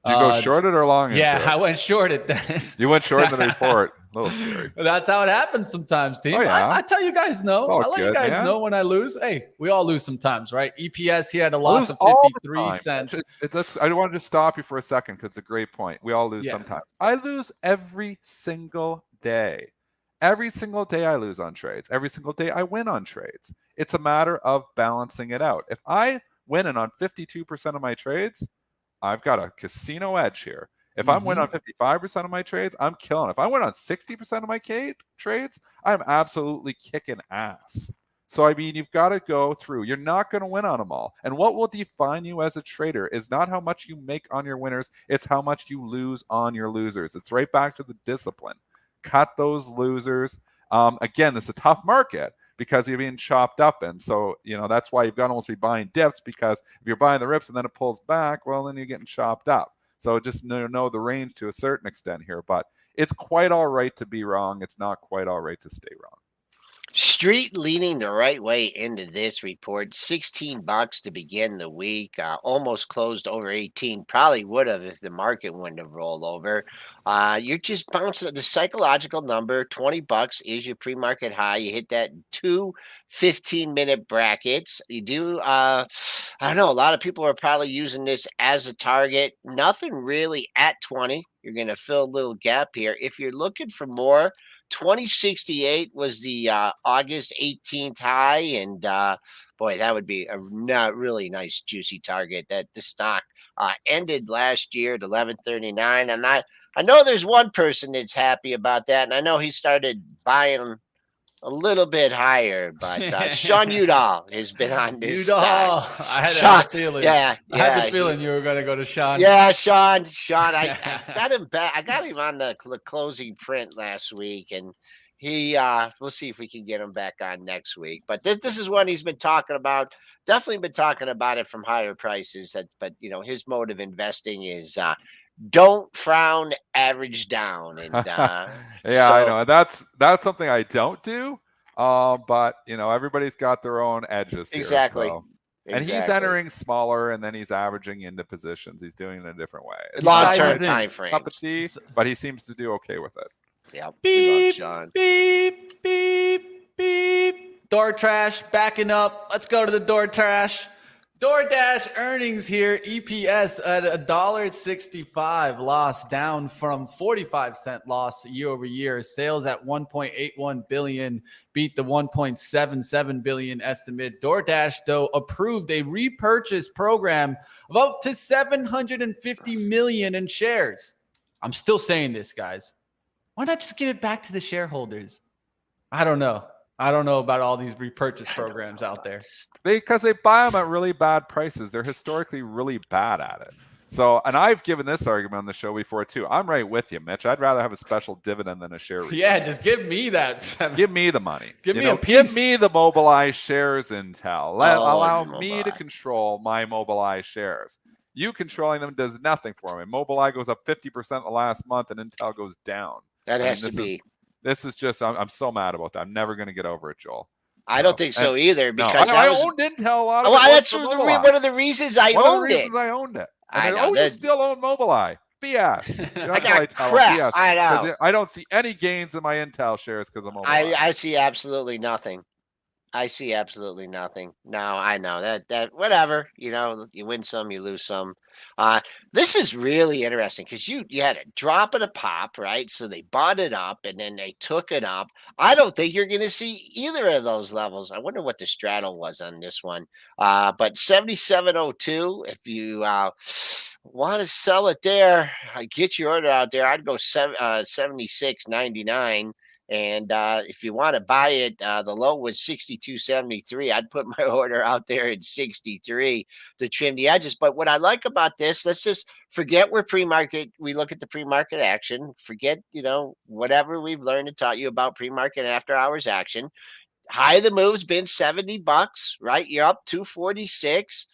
Did you go short it or long into it? Yeah, I went short it, Dennis. You went short into the report. A little scary. That's how it happens sometimes, team. Oh, yeah. I tell you guys no. I let you guys know when I lose. Hey, we all lose sometimes, right? EPS, he had a loss of 53 cents. I want to just stop you for a second because it's a great point. We all lose sometimes. I lose every single day. Every single day I lose on trades. Every single day I win on trades. It's a matter of balancing it out. If I win on 52% of my trades, I've got a casino edge here. If I'm winning on 55% of my trades, I'm killing. If I win on 60% of my trades, I'm absolutely kicking ass. So, I mean, you've got to go through. You're not going to win on them all. And what will define you as a trader is not how much you make on your winners. It's how much you lose on your losers. It's right back to the discipline. Cut those losers. Again, this is a tough market because you're being chopped up. And so, that's why you've got to almost be buying dips, because if you're buying the rips and then it pulls back, well, then you're getting chopped up. So just know the range to a certain extent here, but it's quite all right to be wrong. It's not quite all right to stay wrong. Street leaning the right way into this report. $16 to begin the week. Almost closed over 18. Probably would have if the market wouldn't have rolled over. You're just bouncing the psychological number. $20 is your pre-market high. You hit that 2 15-minute brackets. You do. I don't know. A lot of people are probably using this as a target. Nothing really at 20. You're going to fill a little gap here. If you're looking for more, 2068 was the August 18th high, and boy, that would be a not really nice juicy target. That the stock ended last year at 1139, and I know there's one person that's happy about that, and I know he started buying a little bit higher, but Sean Udall has been on this stock. I had a feeling. Yeah, I had the feeling you were going to go to Sean. Yeah, Sean. I got him back. I got him on the closing print last week, and he. We'll see if we can get him back on next week. But this is one he's been talking about. Definitely been talking about it from higher prices. But his mode of investing is don't frown, average down. And yeah, I know that's something I don't do. But everybody's got their own edges here. Exactly. So. And he's entering smaller, and then he's averaging into positions. He's doing it in a different way. It's long-term time frame. Cup of tea, but he seems to do okay with it. Yeah. Beep, Sean. beep, beep, beep. Door trash backing up. Let's go to the door trash. DoorDash earnings here, EPS at $1.65 loss, down from 45-cent loss year over year. Sales at $1.81 billion, beat the $1.77 billion estimate. DoorDash, though, approved a repurchase program of up to $750 million in shares. I'm still saying this, guys. Why not just give it back to the shareholders? I don't know. I don't know about all these repurchase programs out there. Because they buy them at really bad prices. They're historically really bad at it. So, and I've given this argument on the show before too. I'm right with you, Mitch. I'd rather have a special dividend than a share repurchase. Yeah, just give me that. Give me the money. Give me a piece. Give me the Mobileye shares, Intel. Allow me to control my Mobileye shares. You controlling them does nothing for me. Mobileye goes up 50% the last month, and Intel goes down. That has to be. This is just, I'm so mad about that. I'm never going to get over it, Joel. I don't think so either. Because I owned Intel a lot of that's one of the reasons I owned it. I owned it. I know. You still own Mobileye. BS. I got crap. I know. I don't see any gains in my Intel shares because of Mobileye. I see absolutely nothing. No, I know that whatever, you win some, you lose some. This is really interesting because you had a drop and a pop, right? So they bought it up and then they took it up. I don't think you're going to see either of those levels. I wonder what the straddle was on this one. But 77.02, if you Want to sell it there? Get your order out there. I'd go 76.99. And if you want to buy it, the low was 62.73. I'd put my order out there at 63 to trim the edges. But what I like about this, let's just forget where pre-market. We look at the pre-market action. Forget whatever we've learned and taught you about pre-market after hours action. High of the move's been $70, right? You're up 246.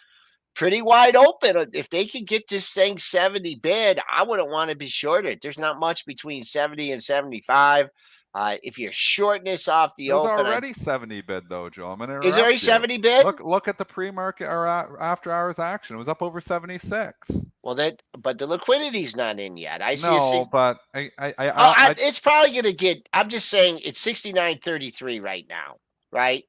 Pretty wide open. If they can get this thing 70 bid, I wouldn't want to be shorted. There's not much between 70 and 75. If you're shorting this off the It was open, already 70 bid though, Joe. I'm gonna is there already interrupt you. 70 bid? Look at the pre-market or after hours action. It was up over 76. Well, but the liquidity's not in yet. I see. No, but it's probably going to get. I'm just saying it's 69.33 right now, right?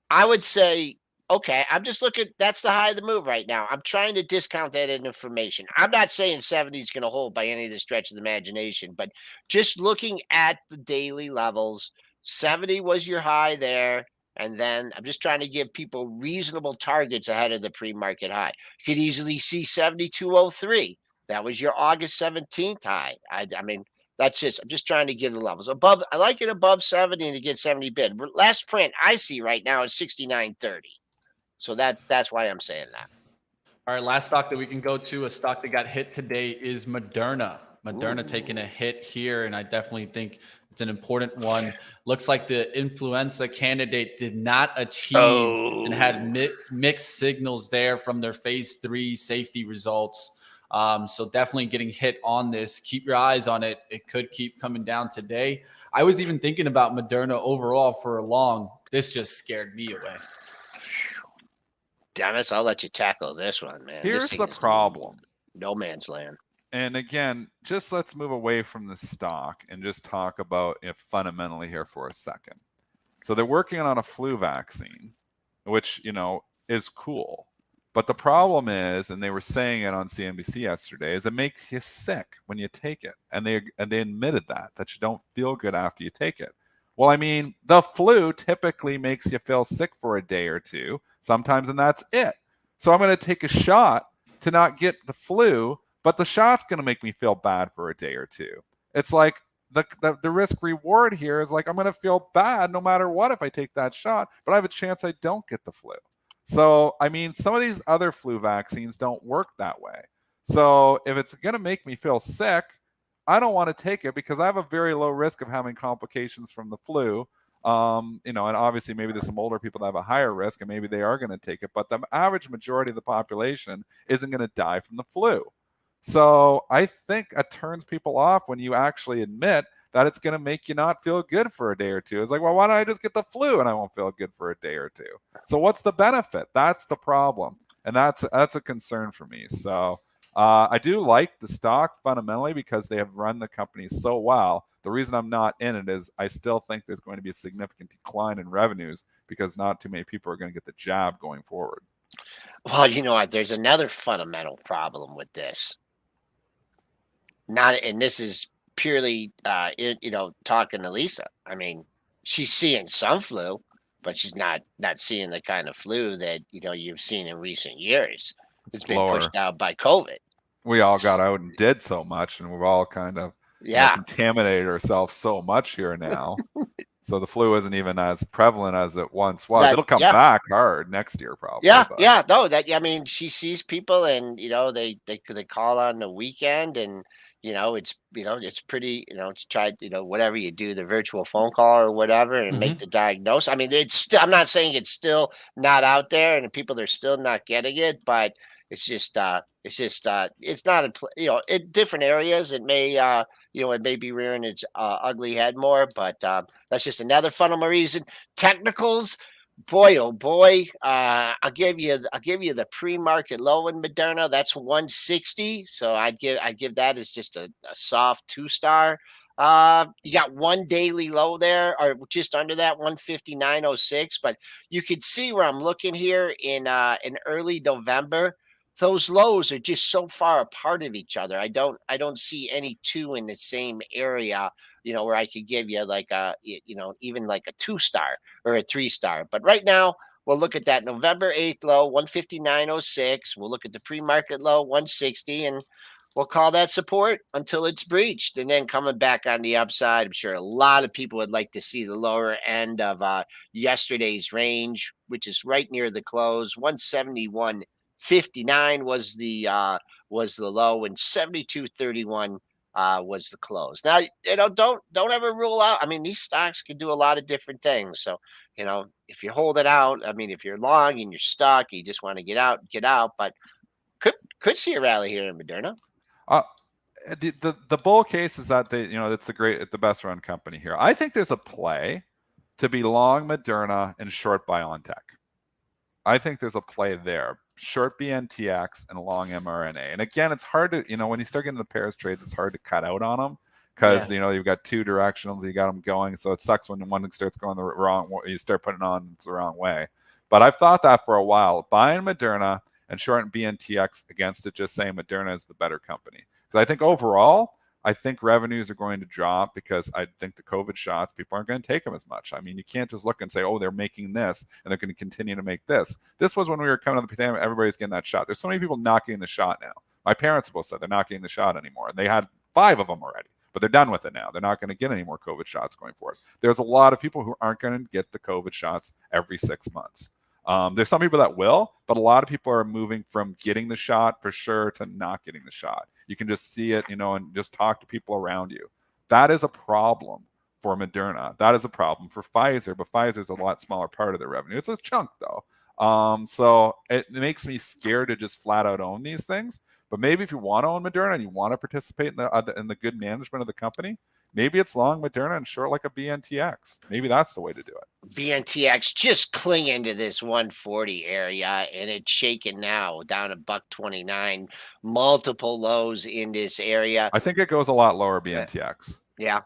I would say, okay, I'm just looking. That's the high of the move right now. I'm trying to discount that information. I'm not saying 70 is going to hold by any of the stretch of the imagination, but just looking at the daily levels, 70 was your high there. And then I'm just trying to give people reasonable targets ahead of the pre-market high. You could easily see 72.03. That was your August 17th high. I mean, I'm just trying to give the levels above. I like it above 70 to get 70 bid. Last print I see right now is 69.30. So that's why I'm saying that. All right, last stock that we can go to, a stock that got hit today is Moderna. Moderna taking a hit here, and I definitely think it's an important one. Looks like the influenza candidate did not achieve and had mixed signals there from their phase 3 safety results. So definitely getting hit on this. Keep your eyes on it. It could keep coming down today. I was even thinking about Moderna overall for a long. This just scared me away. Dennis, I'll let you tackle this one, man. Here's the problem. No man's land. And again, just let's move away from the stock and just talk about it fundamentally here for a second. So they're working on a flu vaccine, which, is cool. But the problem is, and they were saying it on CNBC yesterday, is it makes you sick when you take it. And they admitted that you don't feel good after you take it. Well, I mean, the flu typically makes you feel sick for a day or two sometimes, and that's it. So I'm going to take a shot to not get the flu, but the shot's going to make me feel bad for a day or two. It's like the risk reward here is like I'm going to feel bad no matter what if I take that shot, but I have a chance I don't get the flu. So, I mean, some of these other flu vaccines don't work that way. So if it's going to make me feel sick, I don't want to take it because I have a very low risk of having complications from the flu. And obviously maybe there's some older people that have a higher risk and maybe they are going to take it, but the average majority of the population isn't going to die from the flu. So I think it turns people off when you actually admit that it's going to make you not feel good for a day or two. It's like, well, why don't I just get the flu and I won't feel good for a day or two? So what's the benefit? That's the problem. And that's a concern for me. So I do like the stock fundamentally because they have run the company so well. The reason I'm not in it is I still think there's going to be a significant decline in revenues because not too many people are going to get the jab going forward. Well, there's another fundamental problem with this. And this is purely, talking to Lisa. I mean, she's seeing some flu, but she's not seeing the kind of flu that, you've seen in recent years. It's been pushed out by COVID. We all got out and did so much, and we've all kind of contaminated ourselves so much here now. So the flu isn't even as prevalent as it once was. It'll come back hard next year, probably. No, she sees people, and they call on the weekend, and it's pretty, it's tried, whatever you do, the virtual phone call or whatever, and make the diagnosis. I mean, I'm not saying it's still not out there, and people are still not getting it, but it's just it's not in different areas. It may it may be rearing its ugly head more, but that's just another fundamental reason. Technicals, boy, oh boy, I'll give you the pre-market low in Moderna. That's 160. So I'd give that as just a soft 2-star. You got one daily low there, or just under that, 159.06. But you could see where I'm looking here in early November. Those lows are just so far apart of each other. I don't see any two in the same area, where I could give you like even like a 2-star or a 3-star. But right now, We'll look at that November 8th low, 159.06. We'll look at the pre-market low, 160, and we'll call that support until it's breached. And then coming back on the upside, I'm sure a lot of people would like to see the lower end of yesterday's range, which is right near the close. 171.59 was the low, and 72.31 was the close. Now, don't ever rule out. I mean, these stocks can do a lot of different things. So, if you're holding out, I mean, if you're long and you're stuck, you just want to get out, get out. But could see a rally here in Moderna. The bull case is that it's the best run company here. I think there's a play to be long Moderna and short BioNTech. I think there's a play there. Short BNTX and long mRNA. And again, it's hard to, when you start getting the pairs trades, it's hard to cut out on them because, you've got two directionals, you got them going. So it sucks when one starts going the wrong way, you start putting on it's the wrong way. But I've thought that for a while. Buying Moderna and short BNTX against it, just saying Moderna is the better company. Because I think overall, I think revenues are going to drop because I think the COVID shots, people aren't going to take them as much. I mean, you can't just look and say, oh, they're making this and they're going to continue to make this. This was when we were coming to the pandemic, everybody's getting that shot. There's so many people not getting the shot now. My parents both said they're not getting the shot anymore. And they had 5 of them already, but they're done with it now. They're not going to get any more COVID shots going forward. There's a lot of people who aren't going to get the COVID shots every 6 months. There's some people that will, but a lot of people are moving from getting the shot for sure to not getting the shot. You can just see it, and just talk to people around you. That is a problem for Moderna. That is a problem for Pfizer, but Pfizer's a lot smaller part of their revenue. It's a chunk though. So it makes me scared to just flat out own these things. But maybe if you want to own Moderna and you want to participate in the good management of the company, maybe it's long Moderna and short like a BNTX. Maybe that's the way to do it. BNTX just clinging to this 140 area, and it's shaking now down a $1.29. Multiple lows in this area. I think it goes a lot lower BNTX. Yeah.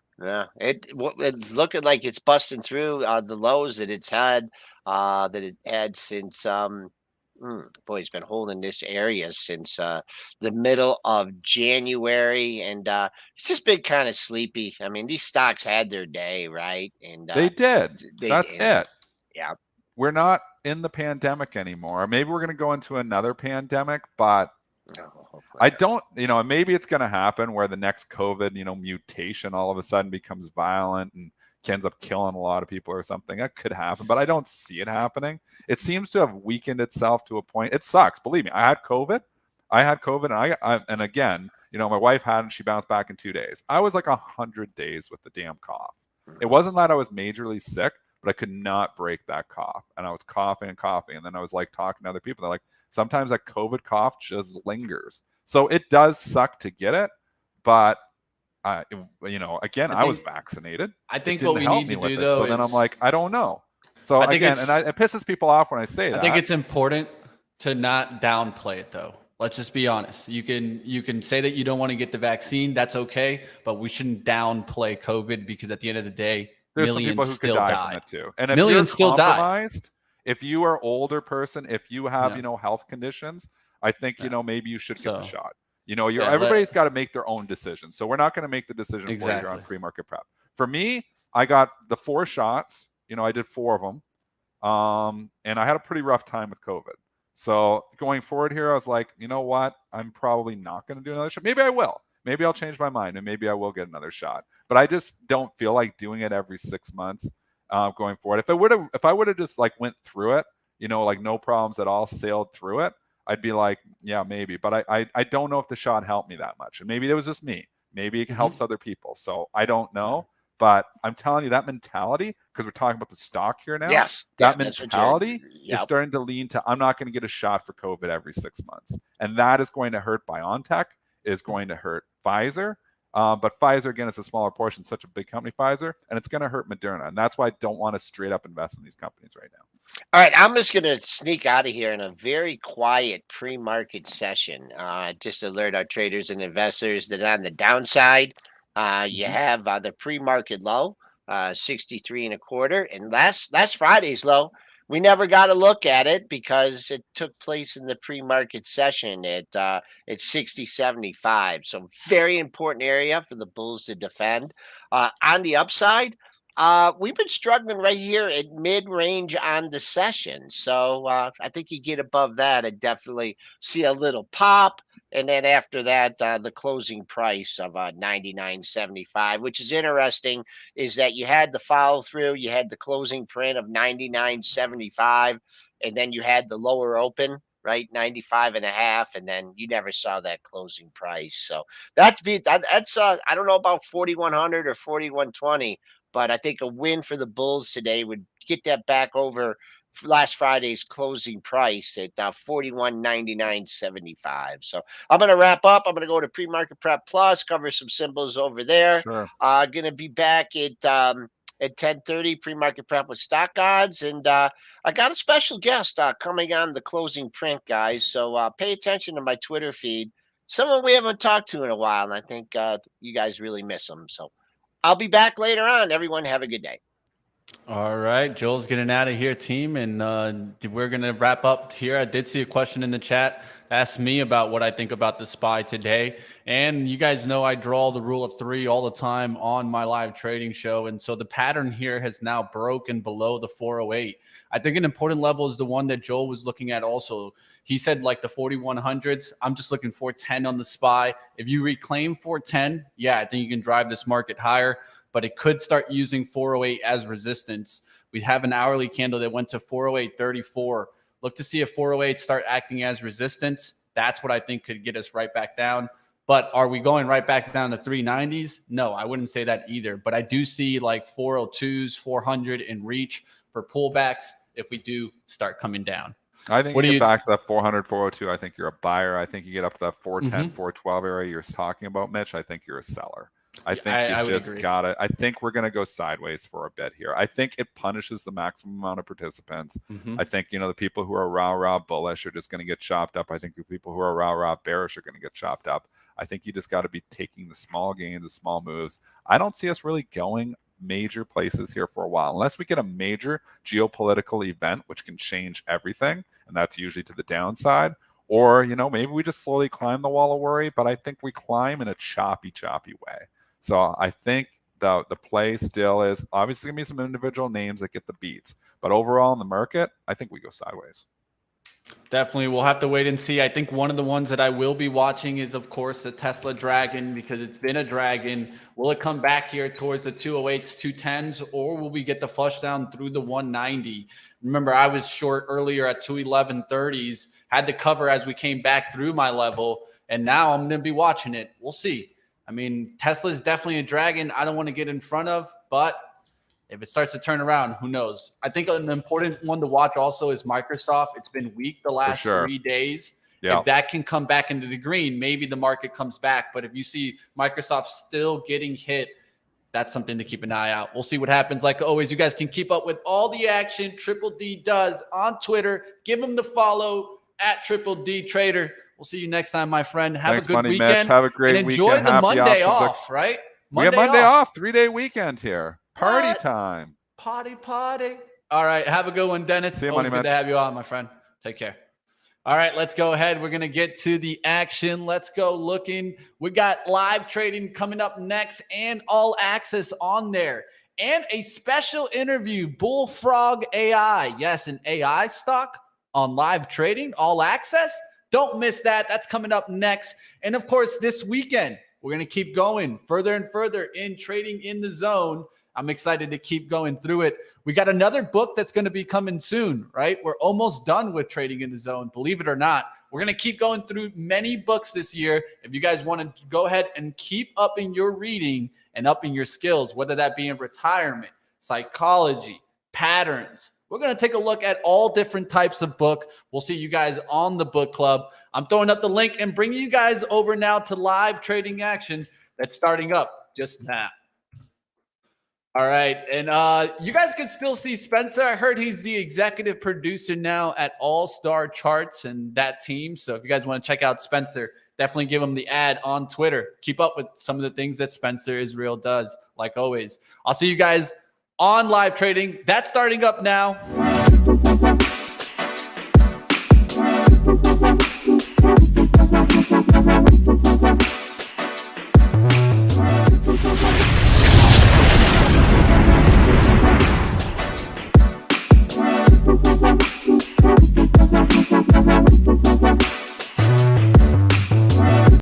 It's looking like it's busting through the lows that it's had since boy, it's been holding this area since the middle of January, and it's just been kind of sleepy. I mean, these stocks had their day, right? And they did. That's it. Yeah. We're not in the pandemic anymore. Maybe we're going to go into another pandemic, but I don't, maybe it's going to happen where the next COVID, mutation all of a sudden becomes violent and ends up killing a lot of people or something. That could happen, but I don't see it happening. It seems to have weakened itself to a point. It sucks. Believe me, I had COVID, and again, my wife had, and she bounced back in 2 days. I was like 100 days with the damn cough. It wasn't that I was majorly sick, but I could not break that cough. And I was coughing and coughing. And then I was like talking to other people. They're like, sometimes that COVID cough just lingers. So it does suck to get it, but again, I was vaccinated. I think what we need to do though, so then I'm like, I don't know. So again, it pisses people off when I say that. I think it's important to not downplay it though. Let's just be honest. You can say that you don't want to get the vaccine. That's okay, but we shouldn't downplay COVID because at the end of the day, there's some people who could die from it too. And if millions you're still compromised, if you are older person, if you have health conditions, I think maybe you should get the shot. Everybody's got to make their own decision. So we're not going to make the decision for you on pre-market prep. For me, I got the 4 shots. I did 4 of them. And I had a pretty rough time with COVID. So going forward here, I was like, you know what? I'm probably not going to do another shot. Maybe I will. Maybe I'll change my mind and maybe I will get another shot. But I just don't feel like doing it every 6 months going forward. If I would have just like went through it, like no problems at all, sailed through it, I'd be like, yeah, maybe. But I don't know if the shot helped me that much. And maybe it was just me. Maybe it helps other people. So I don't know. But I'm telling you, that mentality, because we're talking about the stock here now. Yes. That mentality is starting to lean to, I'm not going to get a shot for COVID every 6 months. And that is going to hurt BioNTech, is going to hurt Pfizer. But Pfizer, again, is a smaller portion, such a big company, Pfizer, and it's going to hurt Moderna. And that's why I don't want to straight up invest in these companies right now. All right, I'm just going to sneak out of here in a very quiet pre-market session. Just to alert our traders and investors that on the downside, you have the pre-market low, 63.25, and last Friday's low. We never got a look at it because it took place in the pre-market session at 60.75. So very important area for the bulls to defend. On the upside, We've been struggling right here at mid-range on the session. So I think you get above that and definitely see a little pop. And then after that, the closing price of 99.75, which is interesting, is that you had the follow through, you had the closing print of 99.75, and then you had the lower open, right, 95.5, and then you never saw that closing price. So that's I don't know about 4,100 or 4,120. But I think a win for the Bulls today would get that back over last Friday's closing price at 41.9975. So I'm going to wrap up. I'm going to go to Pre-Market Prep Plus, cover some symbols over there. Sure. Going to be back at 10:30 Pre-Market Prep with stock odds, and I got a special guest coming on the closing print, guys. So pay attention to my Twitter feed. Someone we haven't talked to in a while, and I think you guys really miss them. So I'll be back later on. Everyone have a good day. All right, Joel's getting out of here, team, and we're going to wrap up here. I did see a question in the chat. Ask me about what I think about the SPY today. And you guys know I draw the rule of 3 all the time on my live trading show. And so the pattern here has now broken below the 408. I think an important level is the one that Joel was looking at also. He said like the 4100s. I'm just looking for 10 on the SPY. If you reclaim 410, yeah, I think you can drive this market higher, but it could start using 408 as resistance. We have an hourly candle that went to 408.34. Look to see if 408 start acting as resistance. That's what I think could get us right back down. But are we going right back down to 390s? No, I wouldn't say that either. But I do see like 402s, 400 in reach for pullbacks if we do start coming down. I think you get back to that 400, 402. I think you're a buyer. I think you get up to that 410, 412 area you're talking about, Mitch. I think you're a seller. I think you just got it. I think we're going to go sideways for a bit here. I think it punishes the maximum amount of participants. I think, the people who are rah-rah bullish are just going to get chopped up. I think the people who are rah-rah bearish are going to get chopped up. I think you just got to be taking the small gains, the small moves. I don't see us really going major places here for a while, unless we get a major geopolitical event, which can change everything. And that's usually to the downside. Or, maybe we just slowly climb the wall of worry, but I think we climb in a choppy way. So I think the play still is obviously going to be some individual names that get the beats. But overall in the market, I think we go sideways. Definitely. We'll have to wait and see. I think one of the ones that I will be watching is, of course, the Tesla Dragon, because it's been a dragon. Will it come back here towards the 208s, 210s, or will we get the flush down through the 190? Remember, I was short earlier at 211.30s, had to cover as we came back through my level, and now I'm going to be watching it. We'll see. I mean, Tesla is definitely a dragon I don't want to get in front of, but if it starts to turn around, who knows? I think an important one to watch also is Microsoft. It's been weak the last 3 days. Yeah. If that can come back into the green, maybe the market comes back. But if you see Microsoft still getting hit, that's something to keep an eye out. We'll see what happens. Like always, you guys can keep up with all the action Triple D does on Twitter. Give him the follow at Triple D Trader. We'll see you next time, my friend. Have a good weekend. Mitch. Have a great and enjoy weekend. the Monday off, right? We got Monday off. 3-day weekend here. Party time. Party. All right. Have a good one, Dennis. See you, Always good to have you on, my friend. Take care. All right. Let's go ahead. We're going to get to the action. Let's go looking. We got live trading coming up next and all access on there. And a special interview, Bullfrog AI. Yes, an AI stock on live trading, all access. Don't miss that. That's coming up next. And of course, this weekend, we're going to keep going further and further in trading in the zone. I'm excited to keep going through it. We got another book that's going to be coming soon, right? We're almost done with trading in the zone, believe it or not. We're going to keep going through many books this year. If you guys want to go ahead and keep upping your reading and upping your skills, whether that be in retirement, psychology, patterns, we're going to take a look at all different types of book. We'll see you guys on the book club. I'm throwing up the link and bringing you guys over now to live trading action that's starting up just now. All right. And you guys can still see Spencer. I heard he's the executive producer now at All Star Charts and that team. So if you guys want to check out Spencer, definitely give him the ad on Twitter. Keep up with some of the things that Spencer Israel does, like always. I'll see you guys on live trading. That's starting up now.